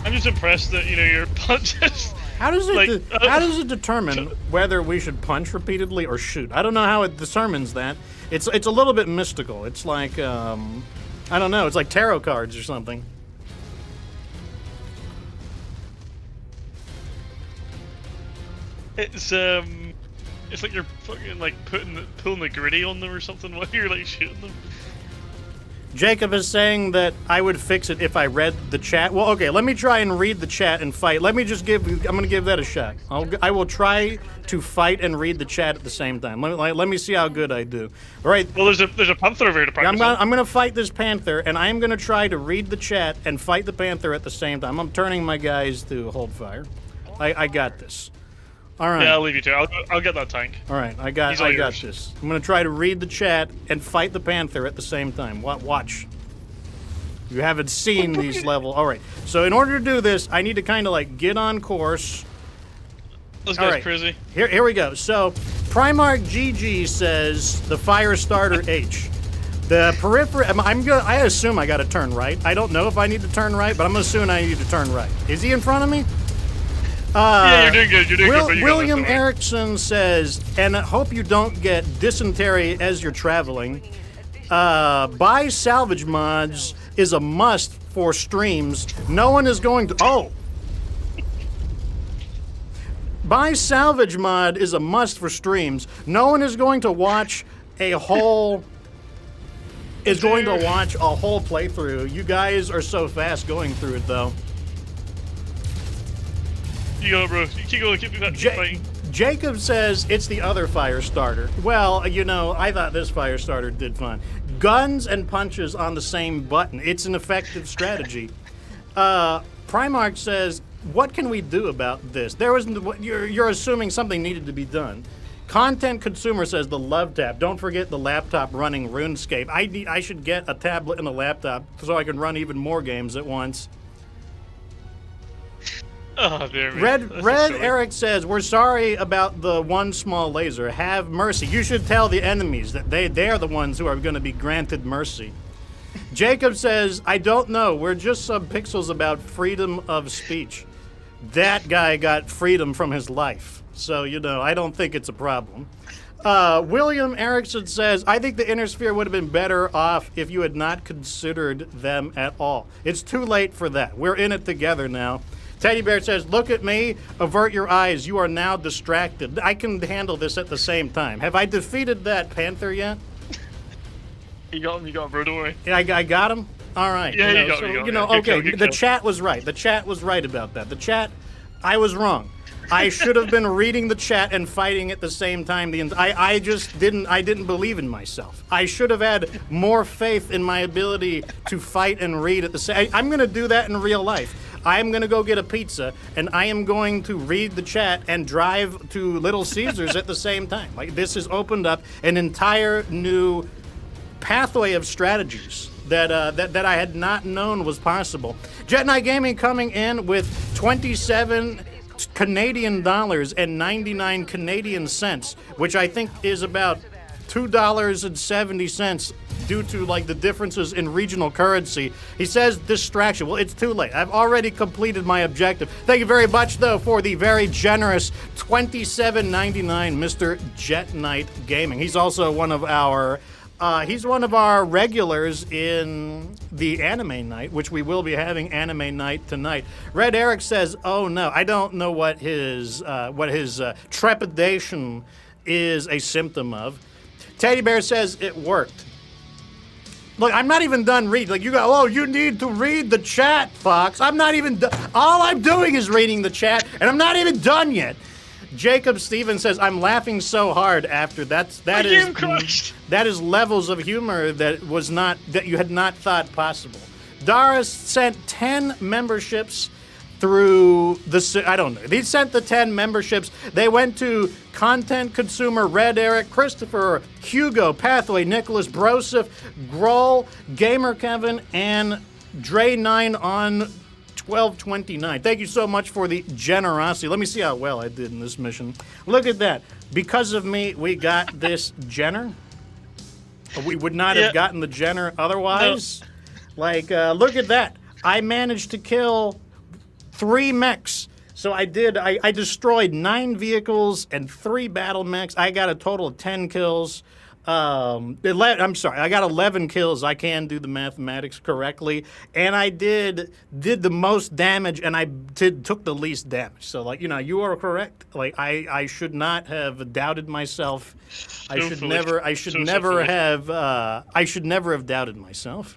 I'm just impressed that your punches. How does it Like, how does it determine whether we should punch repeatedly or shoot? I don't know how it determines that. It's a little bit mystical. It's like I don't know. It's like tarot cards or something. It's like you're fucking like pulling the gritty on them or something while you're like shooting them. Jacob is saying that I would fix it if I read the chat. Well, okay, let me try and read the chat and fight. Let me just I'm going to give that a shot. I will try to fight and read the chat at the same time. Let me see how good I do. All right. Well, there's a panther over here to practice. I'm going to fight this panther, and I'm going to try to read the chat and fight the panther at the same time. I'm turning my guys to hold fire. I got this. All right. Yeah, I'll leave you to. I'll get that tank. All right, I got this. I'm gonna try to read the chat and fight the panther at the same time. Watch. You haven't seen these levels. All right. So in order to do this, I need to kind of like get on course. This All guy's right. crazy. Here we go. So Primarch GG says the fire starter H. The periphery. I assume I got to turn right. I don't know if I need to turn right, but I'm assuming I need to turn right. Is he in front of me? Yeah, you're doing good. You're doing good. But you William got this, all right. Erickson says, and I hope you don't get dysentery as you're traveling. Buy salvage mods is a must for streams. No one is going to. Oh! Buy salvage mod is a must for streams. No one is going to watch a whole. Is going to watch a whole playthrough. You guys are so fast going through it, though. You go, bro. You keep going. Keep fighting. Jacob says it's the other fire starter. Well, I thought this fire starter did fine. Guns and punches on the same button. It's an effective strategy. Primarch says, what can we do about this? You're assuming something needed to be done. Content Consumer says the love tap. Don't forget the laptop running RuneScape. I should get a tablet and a laptop so I can run even more games at once. Oh, dear me. Red Silly. Eric says, we're sorry about the one small laser. Have mercy. You should tell the enemies that they're the ones who are going to be granted mercy. Jacob says, I don't know. We're just some pixels about freedom of speech. That guy got freedom from his life. So, I don't think it's a problem. William Erickson says, I think the Inner Sphere would have been better off if you had not considered them at all. It's too late for that. We're in it together now. Teddy Bear says, look at me, avert your eyes, you are now distracted. I can handle this at the same time. Have I defeated that panther yet? You got him, bro, don't worry. I got him? All right. Yeah, you got him. Okay, Good the kill. chat was right. The chat was right about that. The chat, I was wrong. I should have been reading the chat and fighting at the same time. I just didn't believe in myself. I should have had more faith in my ability to fight and read at the same. I'm going to do that in real life. I'm going to go get a pizza, and I am going to read the chat and drive to Little Caesars at the same time. Like, this has opened up an entire new pathway of strategies that I had not known was possible. Jet Knight Gaming coming in with 27 Canadian dollars and 99 Canadian cents, which I think is about $2.70 due to like the differences in regional currency. He says distraction. Well, it's too late. I've already completed my objective. Thank you very much, though, for the very generous $27.99, Mr. Jet Knight Gaming. He's also one of our regulars in the anime night, which we will be having anime night tonight. Red Eric says, "Oh no, I don't know what his trepidation is a symptom of." Teddy Bear says it worked. Look, I'm not even done reading. Like, you go, oh, you need to read the chat, Fox. I'm not even done. All I'm doing is reading the chat, and I'm not even done yet. Jacob Stevens says, I'm laughing so hard after that is levels of humor that you had not thought possible. Doris sent 10 memberships through the, I don't know. They sent the 10 memberships. They went to Content Consumer, Red Eric, Christopher, Hugo, Pathway, Nicholas, Broseph, Groll, Gamer Kevin, and Dre9 on 12/29. Thank you so much for the generosity. Let me see how well I did in this mission. Look at that. Because of me, we got this Jenner. We would not have gotten the Jenner otherwise. No. Like, look at that. I managed to kill 3 mechs. So I did. I destroyed 9 vehicles and 3 battle mechs. I got a total of 10 kills. I'm sorry, I got 11 kills. I can do the mathematics correctly, and I did the most damage, and I took the least damage. So, like, you know, you are correct. Like, I should not have doubted myself. I should never have doubted myself.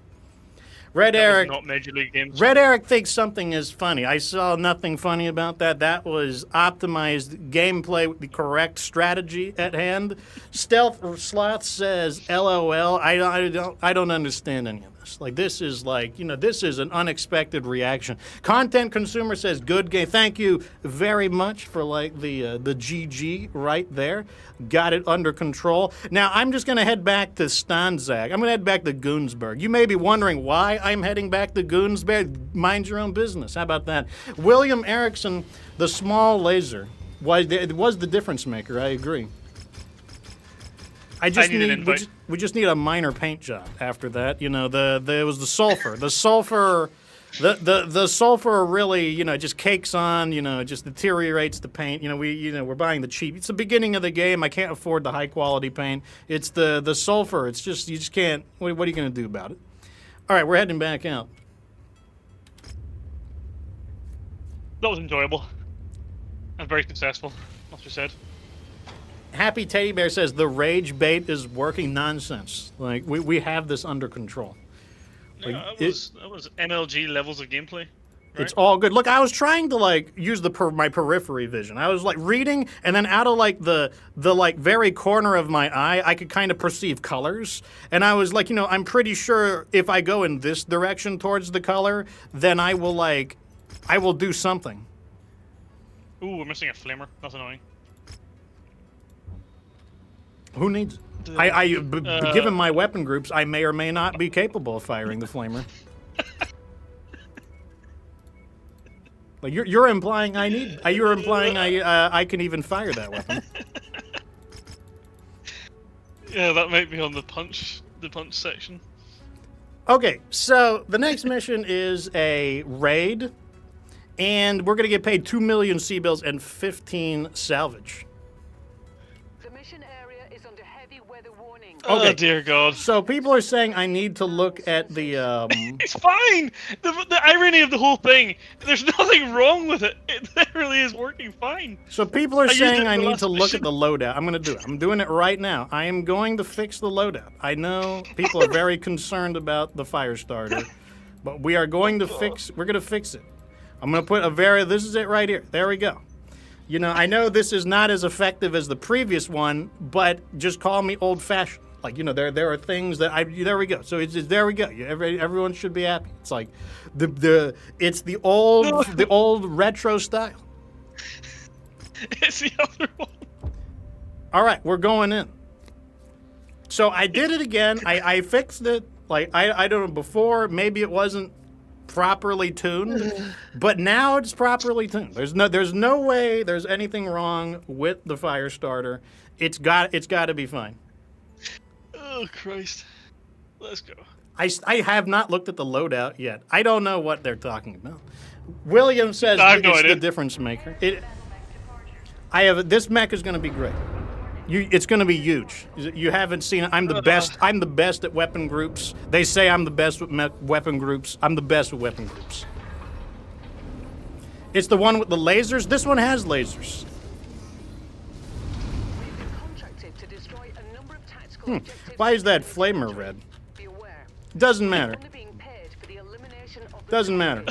Red Eric, not Major League Games. Red Eric thinks something is funny. I saw nothing funny about that. That was optimized gameplay with the correct strategy at hand. Stealth Sloth says, "LOL." I don't understand any of this. Like, this is like, you know, this is an unexpected reaction. Content Consumer says, "Good game." Thank you very much for like the GG right there. Got it under control. Now I'm just gonna head back to Stanzag. I'm gonna head back to Goonsberg. You may be wondering why I'm heading back to Goonsberg. Mind your own business. How about that? William Erickson, the small laser, was the difference maker. I agree. We just need a minor paint job after that. You know, it was the sulfur. The sulfur. The sulfur really, you know, just cakes on, you know, it just deteriorates the paint. You know, we're buying the cheap. It's the beginning of the game. I can't afford the high quality paint. It's the sulfur. It's just, you just can't. What are you going to do about it? All right, we're heading back out. That was enjoyable and very successful, as you said. Happy Teddy Bear says the rage bait is working. Nonsense. Like, we have this under control. Like, that was MLG levels of gameplay. Right? It's all good. Look, I was trying to like use my periphery vision. I was like reading, and then out of like the like very corner of my eye, I could kind of perceive colors. And I was like, you know, I'm pretty sure if I go in this direction towards the color, then I will do something. Ooh, we're missing a flamer. That's annoying. Who needs? Given my weapon groups, I may or may not be capable of firing the flamer. Like you're implying I need. You're implying I can even fire that weapon. Yeah, that might be on the punch section. Okay, so the next mission is a raid, and we're gonna get paid 2 million C-bills and 15 salvage. The mission area is under heavy weather warning. Okay. Oh dear God! So people are saying I need to look at the. It's fine. The irony of the whole thing. There's nothing wrong with it. It literally is working fine. So people are saying I need to look at the loadout. I'm going to do it. I'm doing it right now. I am going to fix the loadout. I know people are very concerned about the fire starter, but we are going to fix. We're going to fix it. I'm going to put this is it right here. There we go. You know, I know this is not as effective as the previous one, but just call me old-fashioned. Like, you know, there are things that there we go. So it's there we go. Everyone should be happy. It's like it's the old retro style. It's the other one. All right, we're going in. So I did it again. I fixed it. Like I don't know, before maybe it wasn't properly tuned, but now it's properly tuned. There's no way there's anything wrong with the fire starter. It's got to be fine. Oh Christ. Let's go. I have not looked at the loadout yet. I don't know what they're talking about. William says it's the difference maker. This mech is going to be great. It's going to be huge. You haven't seen it. I'm the best. I'm the best at weapon groups. They say I'm the best with weapon groups. I'm the best with weapon groups. It's the one with the lasers. This one has lasers. Why is that flamer red? Doesn't matter. Doesn't matter.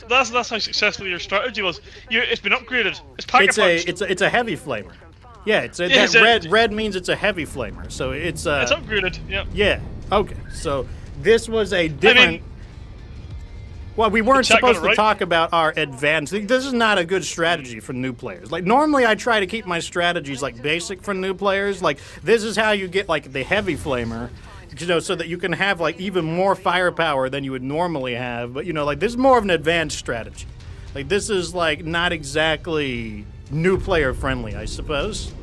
That's how successful your strategy was. It's been upgraded. It's pack-a-punched. It's a heavy flamer. Yeah, red means it's a heavy flamer. So it's it's upgraded. Yeah. Yeah. Okay. So this was a different. Well, we weren't chat got it supposed to right. talk about our advanced. This is not a good strategy for new players. Like, normally I try to keep my strategies, like, basic for new players. Like, this is how you get, like, the heavy flamer, you know, so that you can have, like, even more firepower than you would normally have. But, you know, like, this is more of an advanced strategy. Like, this is, like, not exactly new player friendly, I suppose.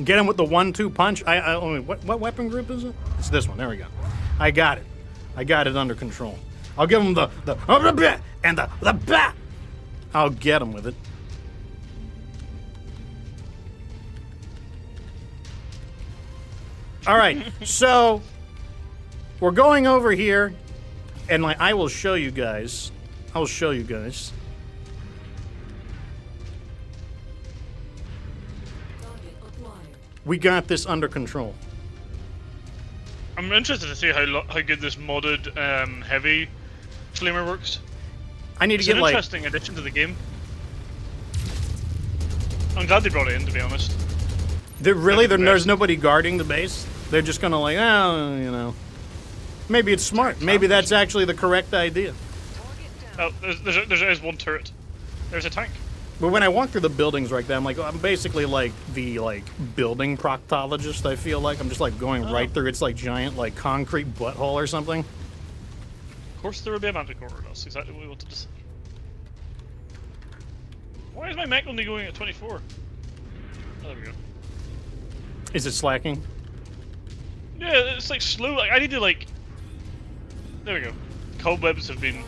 Get him with the 1-2 punch. What weapon group is it? It's this one. There we go. I got it. I got it under control. I'll give him the and the bat. I'll get him with it. All right, so we're going over here, and like I will show you guys. I'll show you guys. We got this under control. I'm interested to see how good this modded heavy flamer works. I need to It's get an like. interesting addition to the game. I'm glad they brought it in, to be honest. There's nobody guarding the base. They're just gonna like, oh, you know. Maybe it's smart. Maybe that's actually the correct idea. Oh, there's one turret. There's a tank. But when I walk through the buildings like that, I'm basically like the building proctologist. I feel like I'm just like going right through its like giant like concrete butthole or something. Of course, there will be a manticore. That's exactly what we wanted to see. Why is my mech only going at 24? Oh, there we go. Is it slacking? Yeah, it's like slow. Like I need to like. There we go. Cobwebs have been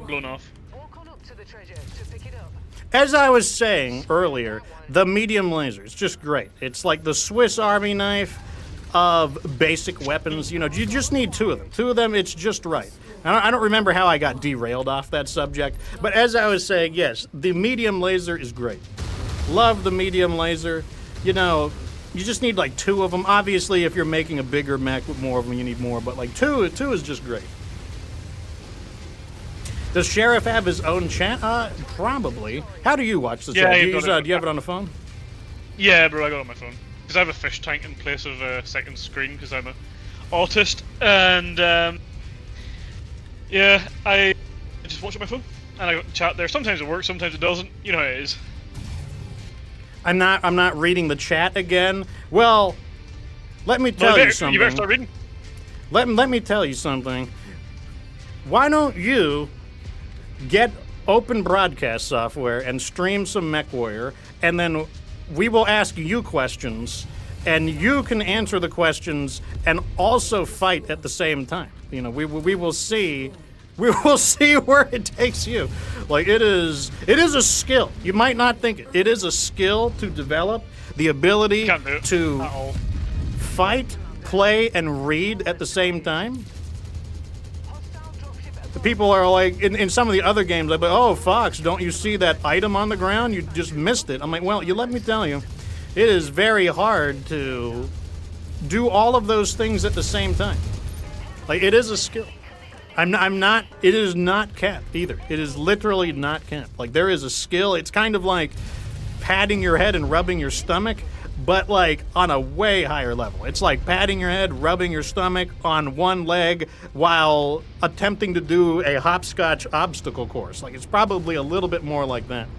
blown off. Walk on up to the treasure to pick it up. As I was saying earlier, the medium laser is just great. It's like the Swiss Army knife of basic weapons. You know, you just need two of them. Two of them, it's just right. I don't remember how I got derailed off that subject, but as I was saying, yes, the medium laser is great. Love the medium laser. You know, you just need like two of them. Obviously, if you're making a bigger mech with more of them, you need more, but like two is just great. Does Sheriff have his own chat? Probably. How do you watch the chat? Do you have it on the phone? Yeah, bro, I got it on my phone. Because I have a fish tank in place of a second screen because I'm an autist. And, yeah, I just watch it on my phone. And I got chat there. Sometimes it works, sometimes it doesn't. You know how it is. I'm not reading the chat again. Well, let me tell you something. You better start reading. Let me tell you something. Why don't you get open broadcast software and stream some MechWarrior, and then we will ask you questions, and you can answer the questions and also fight at the same time. You know, we will see. We will see where it takes you. Like it is a skill. You might not think it. It is a skill to develop the ability to fight, play, and read at the same time. The people are like, in some of the other games, like, oh, Fox, don't you see that item on the ground? You just missed it. I'm like, well, you let me tell you, it is very hard to do all of those things at the same time. Like, it is a skill. It is not capped either. It is literally not capped. Like, there is a skill. It's kind of like patting your head and rubbing your stomach, but like on a way higher level. It's like patting your head, rubbing your stomach on one leg while attempting to do a hopscotch obstacle course. Like, it's probably a little bit more like that.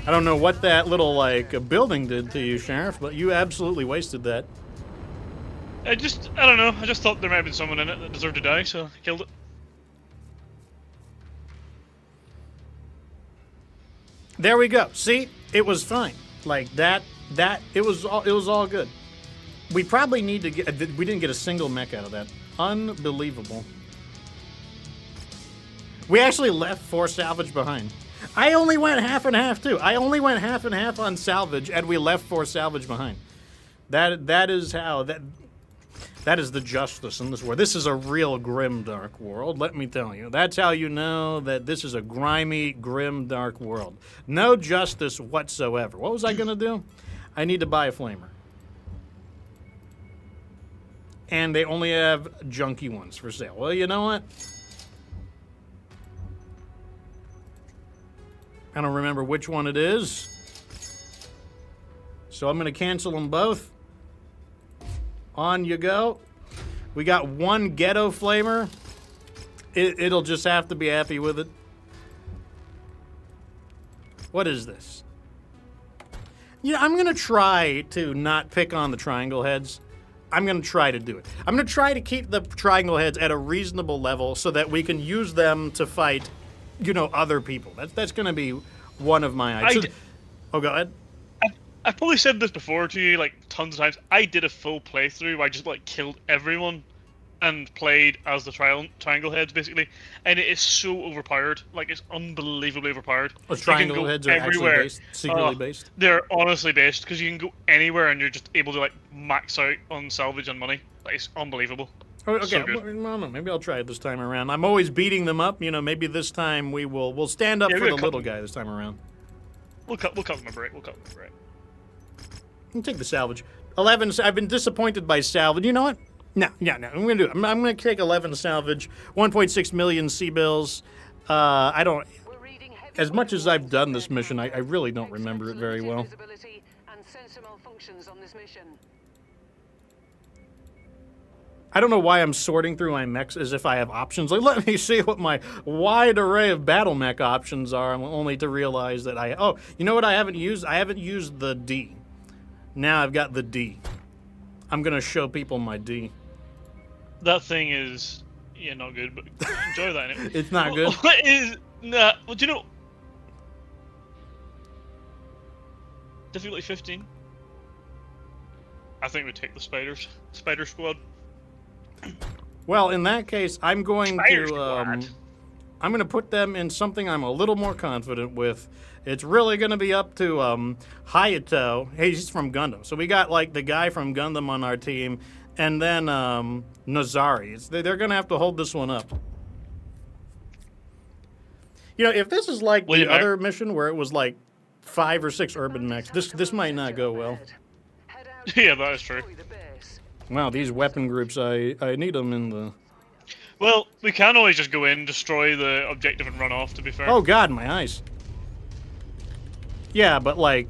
I don't know what that little, like, building did to you, Sheriff, but you absolutely wasted that. I don't know. I just thought there might have been someone in it that deserved to die, so I killed it. There we go. See? It was fine. Like, it was all good. We probably need to get, we didn't get a single mech out of that. Unbelievable. We actually left 4 salvage behind. I only went half and half too. I only went half and half on salvage, and we left 4 salvage behind. That is how that is the justice in this world. This is a real grim, dark world. Let me tell you. That's how you know that this is a grimy, grim, dark world. No justice whatsoever. What was I gonna do? I need to buy a flamer, and they only have junky ones for sale. Well, you know what? I don't remember which one it is. So I'm going to cancel them both. On you go. We got one ghetto flamer. It'll just have to be happy with it. What is this? You know, I'm going to try to not pick on the triangle heads. I'm going to try to do it. I'm going to try to keep the triangle heads at a reasonable level so that we can use them to fight, you know, other people. That's going to be one of my ideas. Oh, go ahead. I've probably said this before to you, like, tons of times. I did a full playthrough where I just, like, killed everyone and played as the triangle heads, basically. And it is so overpowered. Like, it's unbelievably overpowered. Oh, triangle heads are actually based, secretly based? They're honestly based, because you can go anywhere and you're just able to, like, max out on salvage and money. Like, it's unbelievable. Oh, okay, So good. well, no, maybe I'll try it this time around. I'm always beating them up. You know, maybe this time we'll stand up for the little guy this time around. We'll cut them a break. I'll take the salvage. 11. I've been disappointed by salvage. You know what? No. I'm gonna do it. I'm gonna take 11 salvage. 1.6 million C-bills. I don't. As much as I've done this mission, I really don't remember it very well. I don't know why I'm sorting through my mechs as if I have options. Like, let me see what my wide array of battle mech options are, only to realize that oh, you know what I haven't used? I haven't used the D. Now I've got the D. I'm gonna show people my D. That thing is, yeah, not good, but enjoy that anyway. It's not good? What is, nah, well, do you know? Difficulty 15. I think we take the Spider Squad. Well, in that case, I'm going Spider to, Squad. I'm gonna put them in something I'm a little more confident with. It's really gonna be up to, Hayato. Hey, he's from Gundam. So we got, like, the guy from Gundam on our team, and then, Nazari. They're gonna have to hold this one up. You know, if this is like the other mission where it was, like, 5 or 6 urban mechs, this might not go well. Yeah, that is true. Wow, these weapon groups, I need them in the... Well, we can always just go in, destroy the objective, and run off, to be fair. Oh, God, my eyes. Yeah, but, like,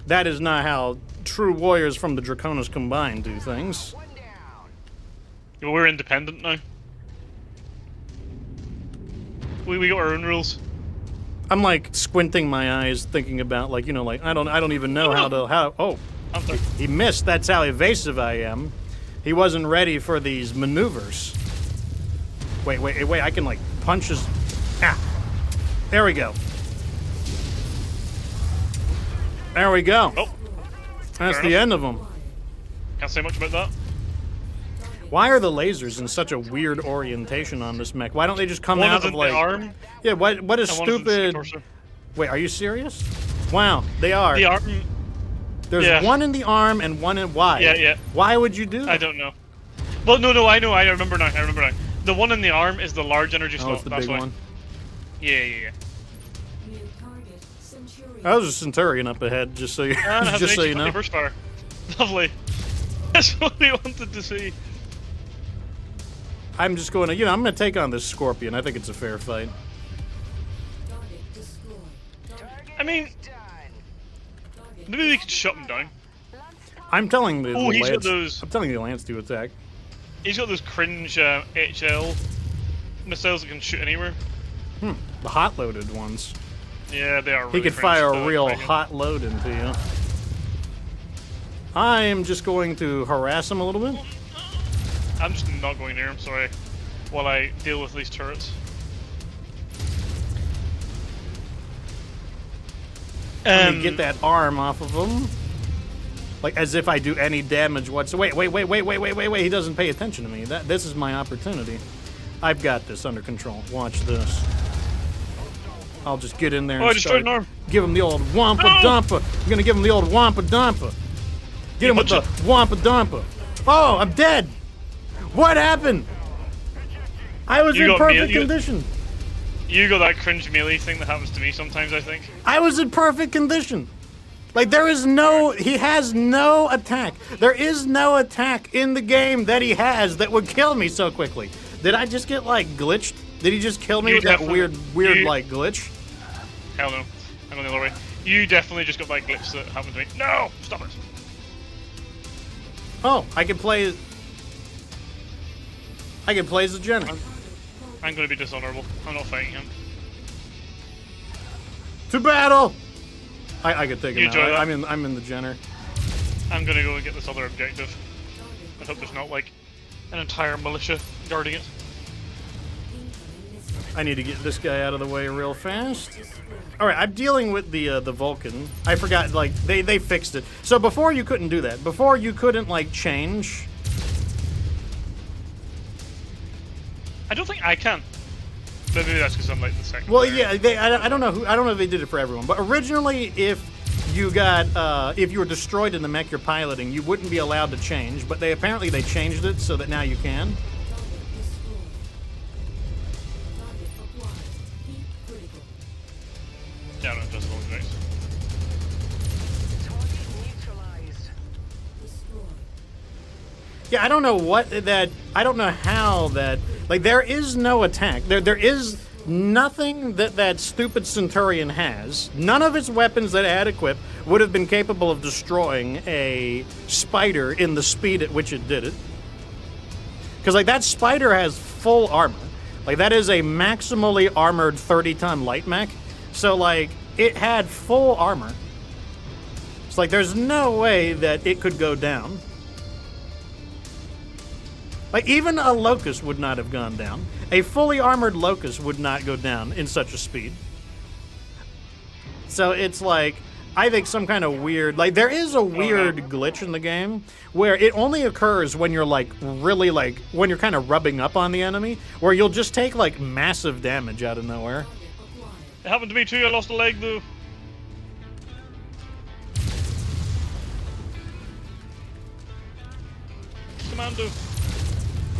that is not how true warriors from the Draconis Combined do things. Well, we're independent now. We got our own rules. I'm, like, squinting my eyes, thinking about, like, you know, like, I don't even know oh, he missed. That's how evasive I am. He wasn't ready for these maneuvers. Wait, I can, like, punch his... Ah! There we go. There we go. Oh. That's the end of them. Can't say much about that. Why are the lasers in such a weird orientation on this mech? Why don't they just come One out is of, in like... the arm, Yeah, what is and one is in the stupid... torso. Wait, are you serious? Wow, they are. The arm... There's one in the arm and one in... Why? Yeah. Why would you do that? I don't know. Well, no, I know. I remember now. The one in the arm is the large energy slot. Oh, it's the that's big why. one. Yeah. Oh, there's a Centurion up ahead, just so you, And just so you know. Burst fire. Lovely. That's what we wanted to see. I'm just going to, you know, I'm going to take on this Scorpion. I think it's a fair fight. I mean, maybe we could shut him down. I'm telling the Oh, he's got Lance. those- I'm telling the Lance to attack. He's got those cringe HL missiles that can shoot anywhere. The hot-loaded ones. Yeah, they are really He could cringe fire a stuff, real like it. hot load into you. I am just going to harass him a little bit. I'm just not going near him, sorry, while I deal with these turrets. Let me get that arm off of him. Like, as if I do any damage whatsoever. Wait. He doesn't pay attention to me. This is my opportunity. I've got this under control. Watch this. I'll just get in there I and destroyed start. an arm. Give him the old Wampa Dumpa. I'm gonna give him the old Wampa Dumpa. Get him with the Wampa Dumpa. Oh, I'm dead. What happened? I was in perfect condition. You got that cringe melee thing that happens to me sometimes, I think. I was in perfect condition. Like, he has no attack. There is no attack in the game that he has that would kill me so quickly. Did I just get, like, glitched? Did he just kill me with that weird, like, glitch? Hell no. I'm going the other way. You definitely just got that glitch that happened to me. No! Stop it! Oh, I can play. I can play as a Jenner. I'm gonna be dishonorable. I'm not fighting him. To battle! I could take him You out. enjoy that? I'm in the Jenner. I'm gonna go and get this other objective. I hope there's not like an entire militia guarding it. I need to get this guy out of the way real fast. All right, I'm dealing with the Vulcan. I forgot, like they fixed it. So before you couldn't do that. Before you couldn't like change. I don't think I can. But maybe that's because I'm like the second. Well, player. yeah, I don't know I don't know if they did it for everyone, but originally if you got if you were destroyed in the mech you're piloting, you wouldn't be allowed to change. But apparently they changed it so that now you can. Yeah, no, it does look nice. Target neutralized. Yeah, I don't know what that. I don't know how that. Like, there is no attack. There is nothing that stupid Centurion has. None of its weapons that it had equipped would have been capable of destroying a spider in the speed at which it did it. Because, like, that spider has full armor. Like, that is a maximally armored 30-ton light mech. So, like, it had full armor. It's like, there's no way that it could go down. Like, even a Locust would not have gone down. A fully armored Locust would not go down in such a speed. So it's like, I think some kind of weird, like, there is a weird glitch in the game where it only occurs when you're, like, really, like, when you're kind of rubbing up on the enemy, where you'll just take, like, massive damage out of nowhere. It happened to me too. I lost a leg though. Commando.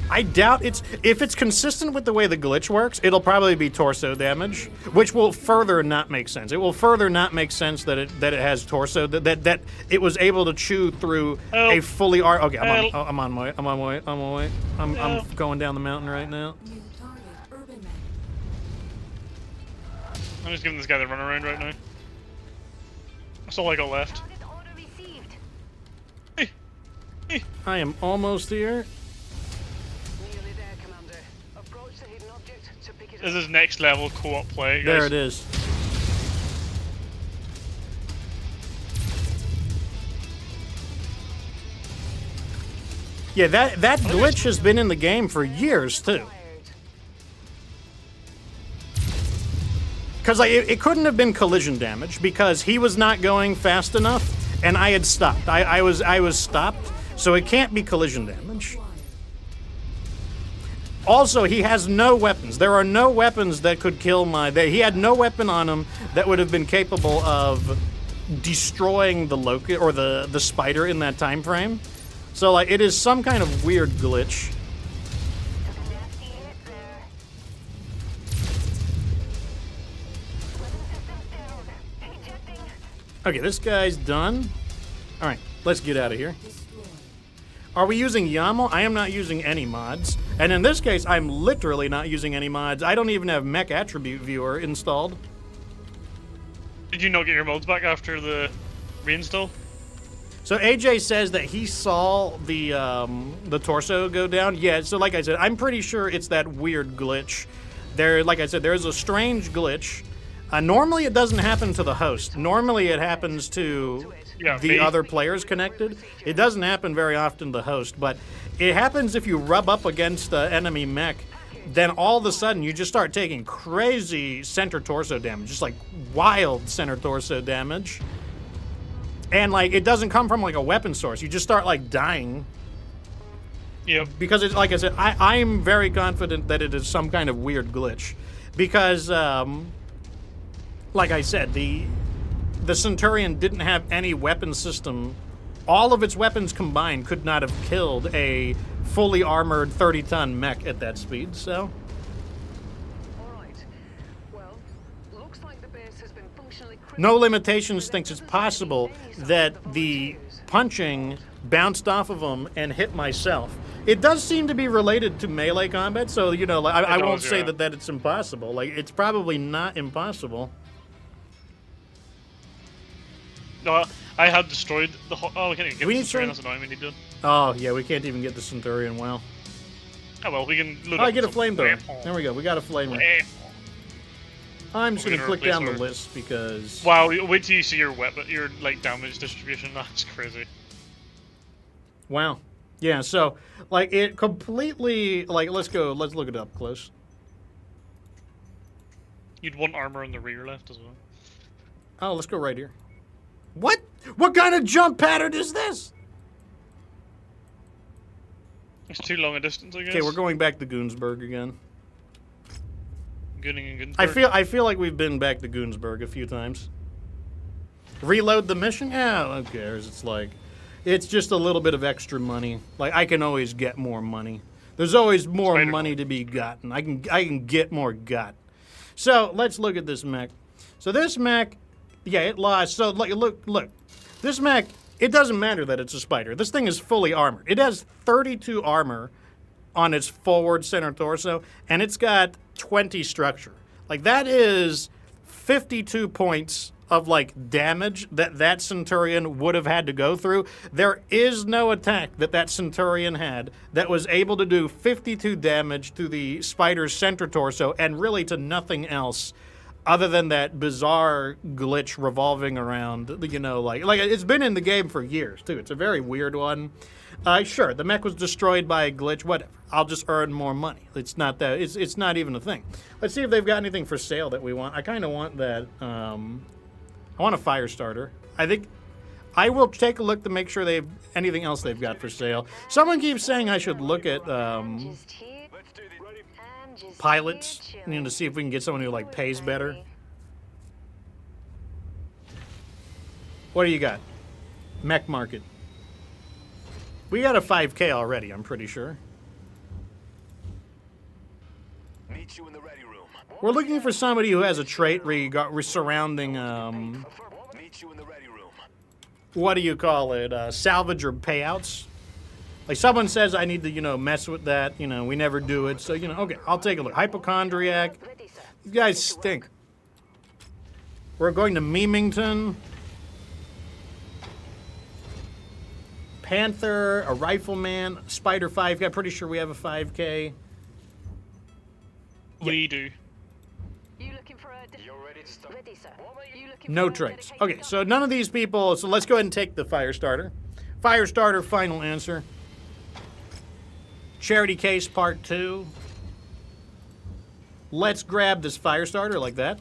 I doubt if it's consistent with the way the glitch works, it'll probably be torso damage, which will further not make sense. It will further not make sense that it has torso, that it was able to chew through Help. a fully okay. Help. I'm on my way. I'm Help. going down the mountain right now. I'm just giving this guy the runaround right now. That's all I got left. Target order received. I am almost here. Nearly there, Commander. Approach the hidden object to pick it This up. is next level co-op play, guys. There it is. Yeah, that glitch has been in the game for years too. Because like, it couldn't have been collision damage because he was not going fast enough, and I had stopped. I was stopped, so it can't be collision damage. Also, he has no weapons. There are no weapons that could kill he had no weapon on him that would have been capable of destroying the locust or the spider in that time frame. So like, it is some kind of weird glitch. Okay, this guy's done. All right, let's get out of here. Are we using YAML? I am not using any mods. And in this case, I'm literally not using any mods. I don't even have Mech Attribute Viewer installed. Did you not get your mods back after the reinstall? So AJ says that he saw the torso go down. Yeah, so like I said, I'm pretty sure it's that weird glitch. Like I said, there is a strange glitch. Normally it doesn't happen to the host. Normally it happens to the other players connected. It doesn't happen very often to the host, but it happens if you rub up against the enemy mech. Then all of a sudden you just start taking crazy center torso damage, just like wild center torso damage. And like, it doesn't come from like a weapon source. You just start like dying. Yep. Because it's like I said, I'm very confident that it is some kind of weird glitch. Because, like I said, the Centurion didn't have any weapon system. All of its weapons combined could not have killed a fully armored 30-ton mech at that speed, so. All right. Well, looks like the base has been functionally crippled. No Limitations thinks it's possible that the punching bounced off of him and hit myself. It does seem to be related to melee combat, so, you know, I won't say that it's impossible. Like, it's probably not impossible. No, I had destroyed the. Oh, we can't even get We the need Centurion. some- That's annoying. We need to. Oh, yeah, we can't even get the Centurion. Well. Oh well, we can load Oh, up I get a with some flamethrower. There we go. We got a flamer. weapon. I'm just We're gonna gonna click down the replace our- list because. Wow, wait till you see your weapon, your like damage distribution. That's crazy. Wow. Yeah. So, like, it completely. Like, let's go. Let's look it up close. You'd want armor on the rear left as well. Oh, let's go right here. What? What kind of jump pattern is this? It's too long a distance, I guess. Okay, we're going back to Goonsburg again. Gooning and I feel like we've been back to Goonsburg a few times. Reload the mission? Yeah, who cares? It's like, it's just a little bit of extra money. Like, I can always get more money. There's always more Spider-Man. money to be gotten. I can get more got. So let's look at this mech. So this mech, yeah, it lost. So look. This mech, it doesn't matter that it's a spider. This thing is fully armored. It has 32 armor on its forward center torso, and it's got 20 structure. Like, that is 52 points of, like, damage that Centurion would have had to go through. There is no attack that Centurion had that was able to do 52 damage to the spider's center torso and really to nothing else other than that bizarre glitch revolving around, you know, like it's been in the game for years, too. It's a very weird one. Sure, the mech was destroyed by a glitch, whatever. I'll just earn more money. It's not that, it's not even a thing. Let's see if they've got anything for sale that we want. I kind of want that, I want a fire starter. I think I will take a look to make sure they've anything else they've got for sale. Someone keeps saying I should look at, pilots, you know, to see if we can get someone who, like, pays better. What do you got? Mech Market. We got a 5K already, I'm pretty sure. Meet you in the ready room. We're looking for somebody who has a trait surrounding, Meet you in the ready room. what do you call it? Salvage or payouts? Like, someone says I need to, you know, mess with that. You know, we never do it. So, you know, okay, I'll take a look. Hypochondriac. These guys stink. We're going to Memington. Panther, a rifleman, Spider 5K. I'm pretty sure we have a 5K. We do. You looking for a You're ready to start. ready, sir? You looking No for a traits. dedicated Okay, so none of these people. So let's go ahead and take the fire starter. Fire starter, final answer. Charity case part 2. Let's grab this fire starter like that.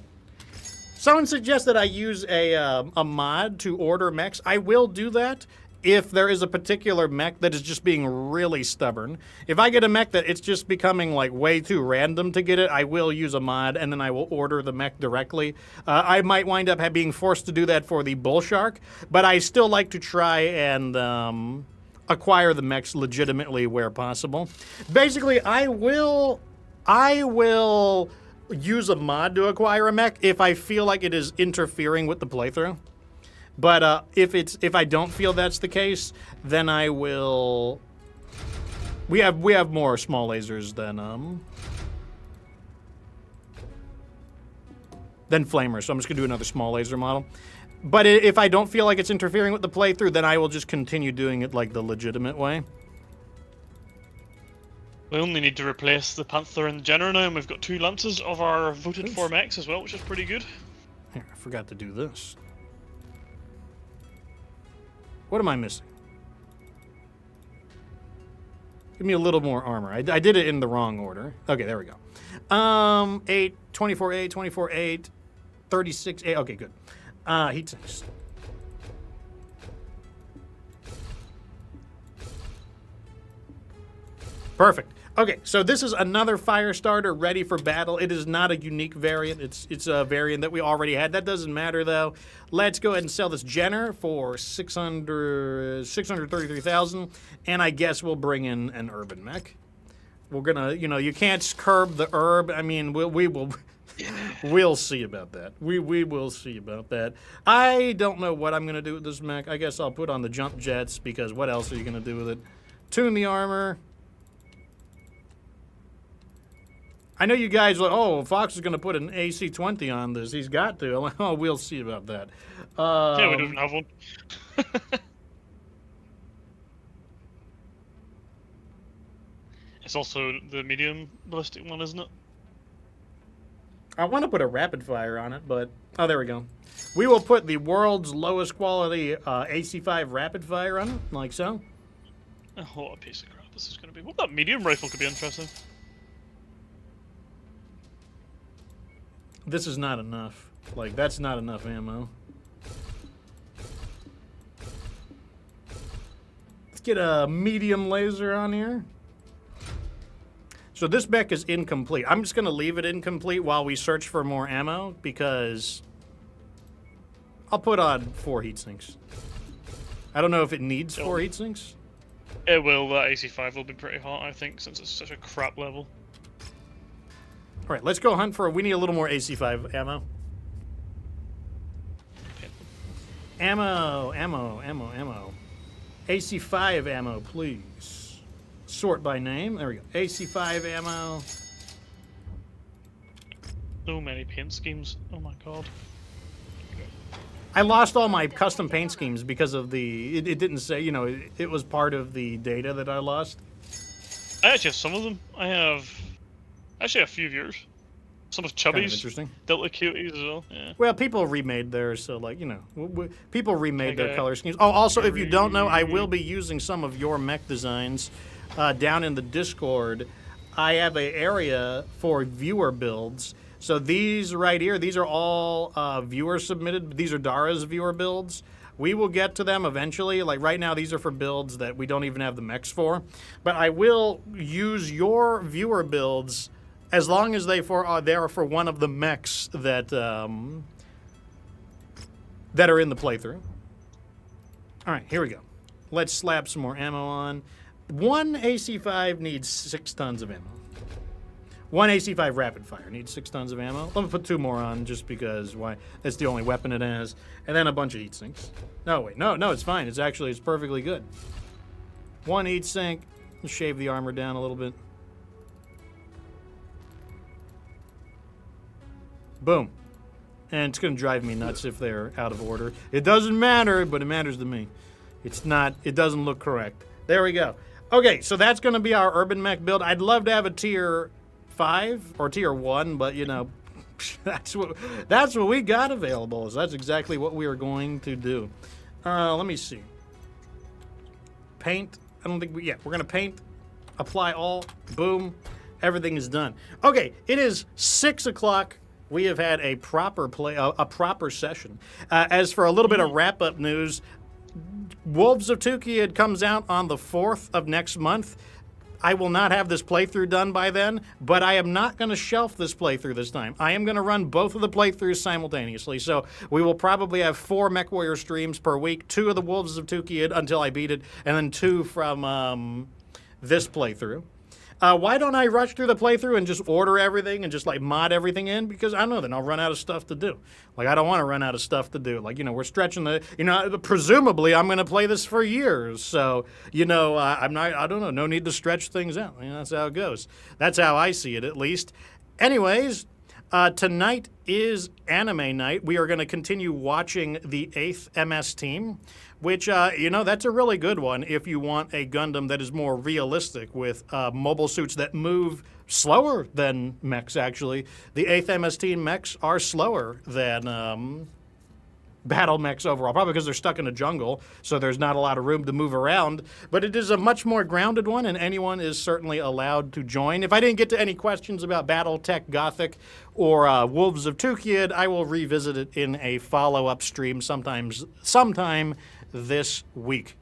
Someone suggests that I use a mod to order mechs. I will do that if there is a particular mech that is just being really stubborn. If I get a mech that it's just becoming like way too random to get it, I will use a mod and then I will order the mech directly. I might wind up being forced to do that for the Bull Shark, but I still like to try and acquire the mechs legitimately where possible. Basically, I will use a mod to acquire a mech if I feel like it is interfering with the playthrough. But if I don't feel that's the case, then I will. We have more small lasers than flamers, so I'm just gonna do another small laser model. But if I don't feel like it's interfering with the playthrough, then I will just continue doing it like the legitimate way. We only need to replace the Panther and the Jenner now, and we've got 2 Lances of our voted for mechs as well, which is pretty good. Here, I forgot to do this. What am I missing? Give me a little more armor. I did it in the wrong order. Okay, there we go. 8, 24, 8, 24, 8, 36, 8. Okay, good. Heat sinks. Perfect. Okay, so this is another fire starter ready for battle. It is not a unique variant. It's a variant that we already had. That doesn't matter, though. Let's go ahead and sell this Jenner for 633,000, and I guess we'll bring in an urban mech. We're gonna, you know, you can't curb the herb. I mean, we will. We'll see about that. We will see about that. I don't know what I'm gonna do with this mech. I guess I'll put on the jump jets because what else are you gonna do with it? Tune the armor. I know you guys like, oh, Fox is going to put an AC-20 on this. He's got to. I'm like, oh, we'll see about that. Yeah, we don't have one. It's also the medium ballistic one, isn't it? I want to put a rapid fire on it, but... Oh, there we go. We will put the world's lowest quality AC-5 rapid fire on it, like so. Oh, what a piece of crap this is going to be. Well, that medium rifle could be interesting. This is not enough. Like, that's not enough ammo. Let's get a medium laser on here. So this mech is incomplete. I'm just going to leave it incomplete while we search for more ammo, because I'll put on 4 heat sinks. I don't know if it needs 4 heat sinks. It will. That AC-5 will be pretty hot, I think, since it's such a crap level. All right, let's go hunt for... We need a little more AC-5 ammo. Ammo. AC-5 ammo, please. Sort by name. There we go. AC-5 ammo. So many paint schemes. Oh my god. I lost all my custom paint schemes because of the... It didn't say, you know, it was part of the data that I lost. I actually have some of them. I have... Actually, a few of yours. Some of Chubby's. Kind of interesting. Delta Cuties as well. Yeah. Well, people remade theirs, so, like, you know, people remade their color schemes. Oh, also, if you don't know, I will be using some of your mech designs down in the Discord. I have an area for viewer builds. So these right here, these are all viewer submitted. These are Dara's viewer builds. We will get to them eventually. Like right now, these are for builds that we don't even have the mechs for. But I will use your viewer builds as long as they are for one of the mechs that that are in the playthrough. All right, here we go. Let's slap some more ammo on. One AC-5 needs 6 tons of ammo. One AC-5 rapid fire needs 6 tons of ammo. Let me put 2 more on just because why? That's the only weapon it has. And then a bunch of heat sinks. No, wait, no, it's fine. It's perfectly good. 1 heat sink. Let's shave the armor down a little bit. Boom. And it's going to drive me nuts if they're out of order. It doesn't matter, but it matters to me. It's not, it doesn't look correct. There we go. Okay, so that's going to be our urban mech build. I'd love to have a tier 5 or tier 1, but you know, that's what we got available. So that's exactly what we are going to do. Let me see. Paint. I don't think we're going to paint, apply all, boom, everything is done. Okay, it is 6 o'clock. We have had a proper session. As for a little bit of wrap-up news, Wolves of Tukiyid comes out on the 4th of next month. I will not have this playthrough done by then, but I am not going to shelf this playthrough this time. I am going to run both of the playthroughs simultaneously, so we will probably have 4 MechWarrior streams per week, 2 of the Wolves of Tukiyid until I beat it, and then 2 from this playthrough. Why don't I rush through the playthrough and just order everything and just like mod everything in? Because I know then I'll run out of stuff to do. Like I don't want to run out of stuff to do. Like, you know, we're stretching the, you know, presumably I'm going to play this for years. So, you know, I don't know, no need to stretch things out. You know, that's how it goes. That's how I see it at least. Anyways, tonight is anime night. We are going to continue watching the 8th MS team, which, you know, that's a really good one if you want a Gundam that is more realistic with mobile suits that move slower than mechs, actually. The 8th MS team mechs are slower than battle mechs overall, probably because they're stuck in a jungle, so there's not a lot of room to move around. But it is a much more grounded one, and anyone is certainly allowed to join. If I didn't get to any questions about Battletech Gothic or Wolves of Tukiyid, I will revisit it in a follow-up stream sometime this week.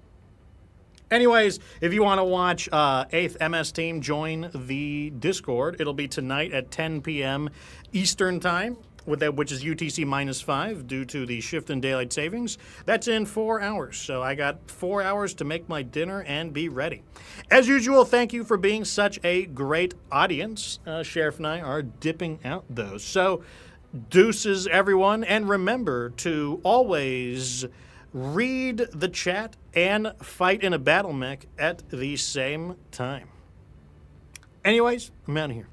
Anyways, if you want to watch 8th MS Team, join the Discord. It'll be tonight at 10 p.m. Eastern Time, which is UTC -5 due to the shift in daylight savings. That's in 4 hours. So I got 4 hours to make my dinner and be ready. As usual, thank you for being such a great audience. Sheriff and I are dipping out, though. So deuces, everyone. And remember to always read the chat and fight in a battle mech at the same time. Anyways, I'm out of here.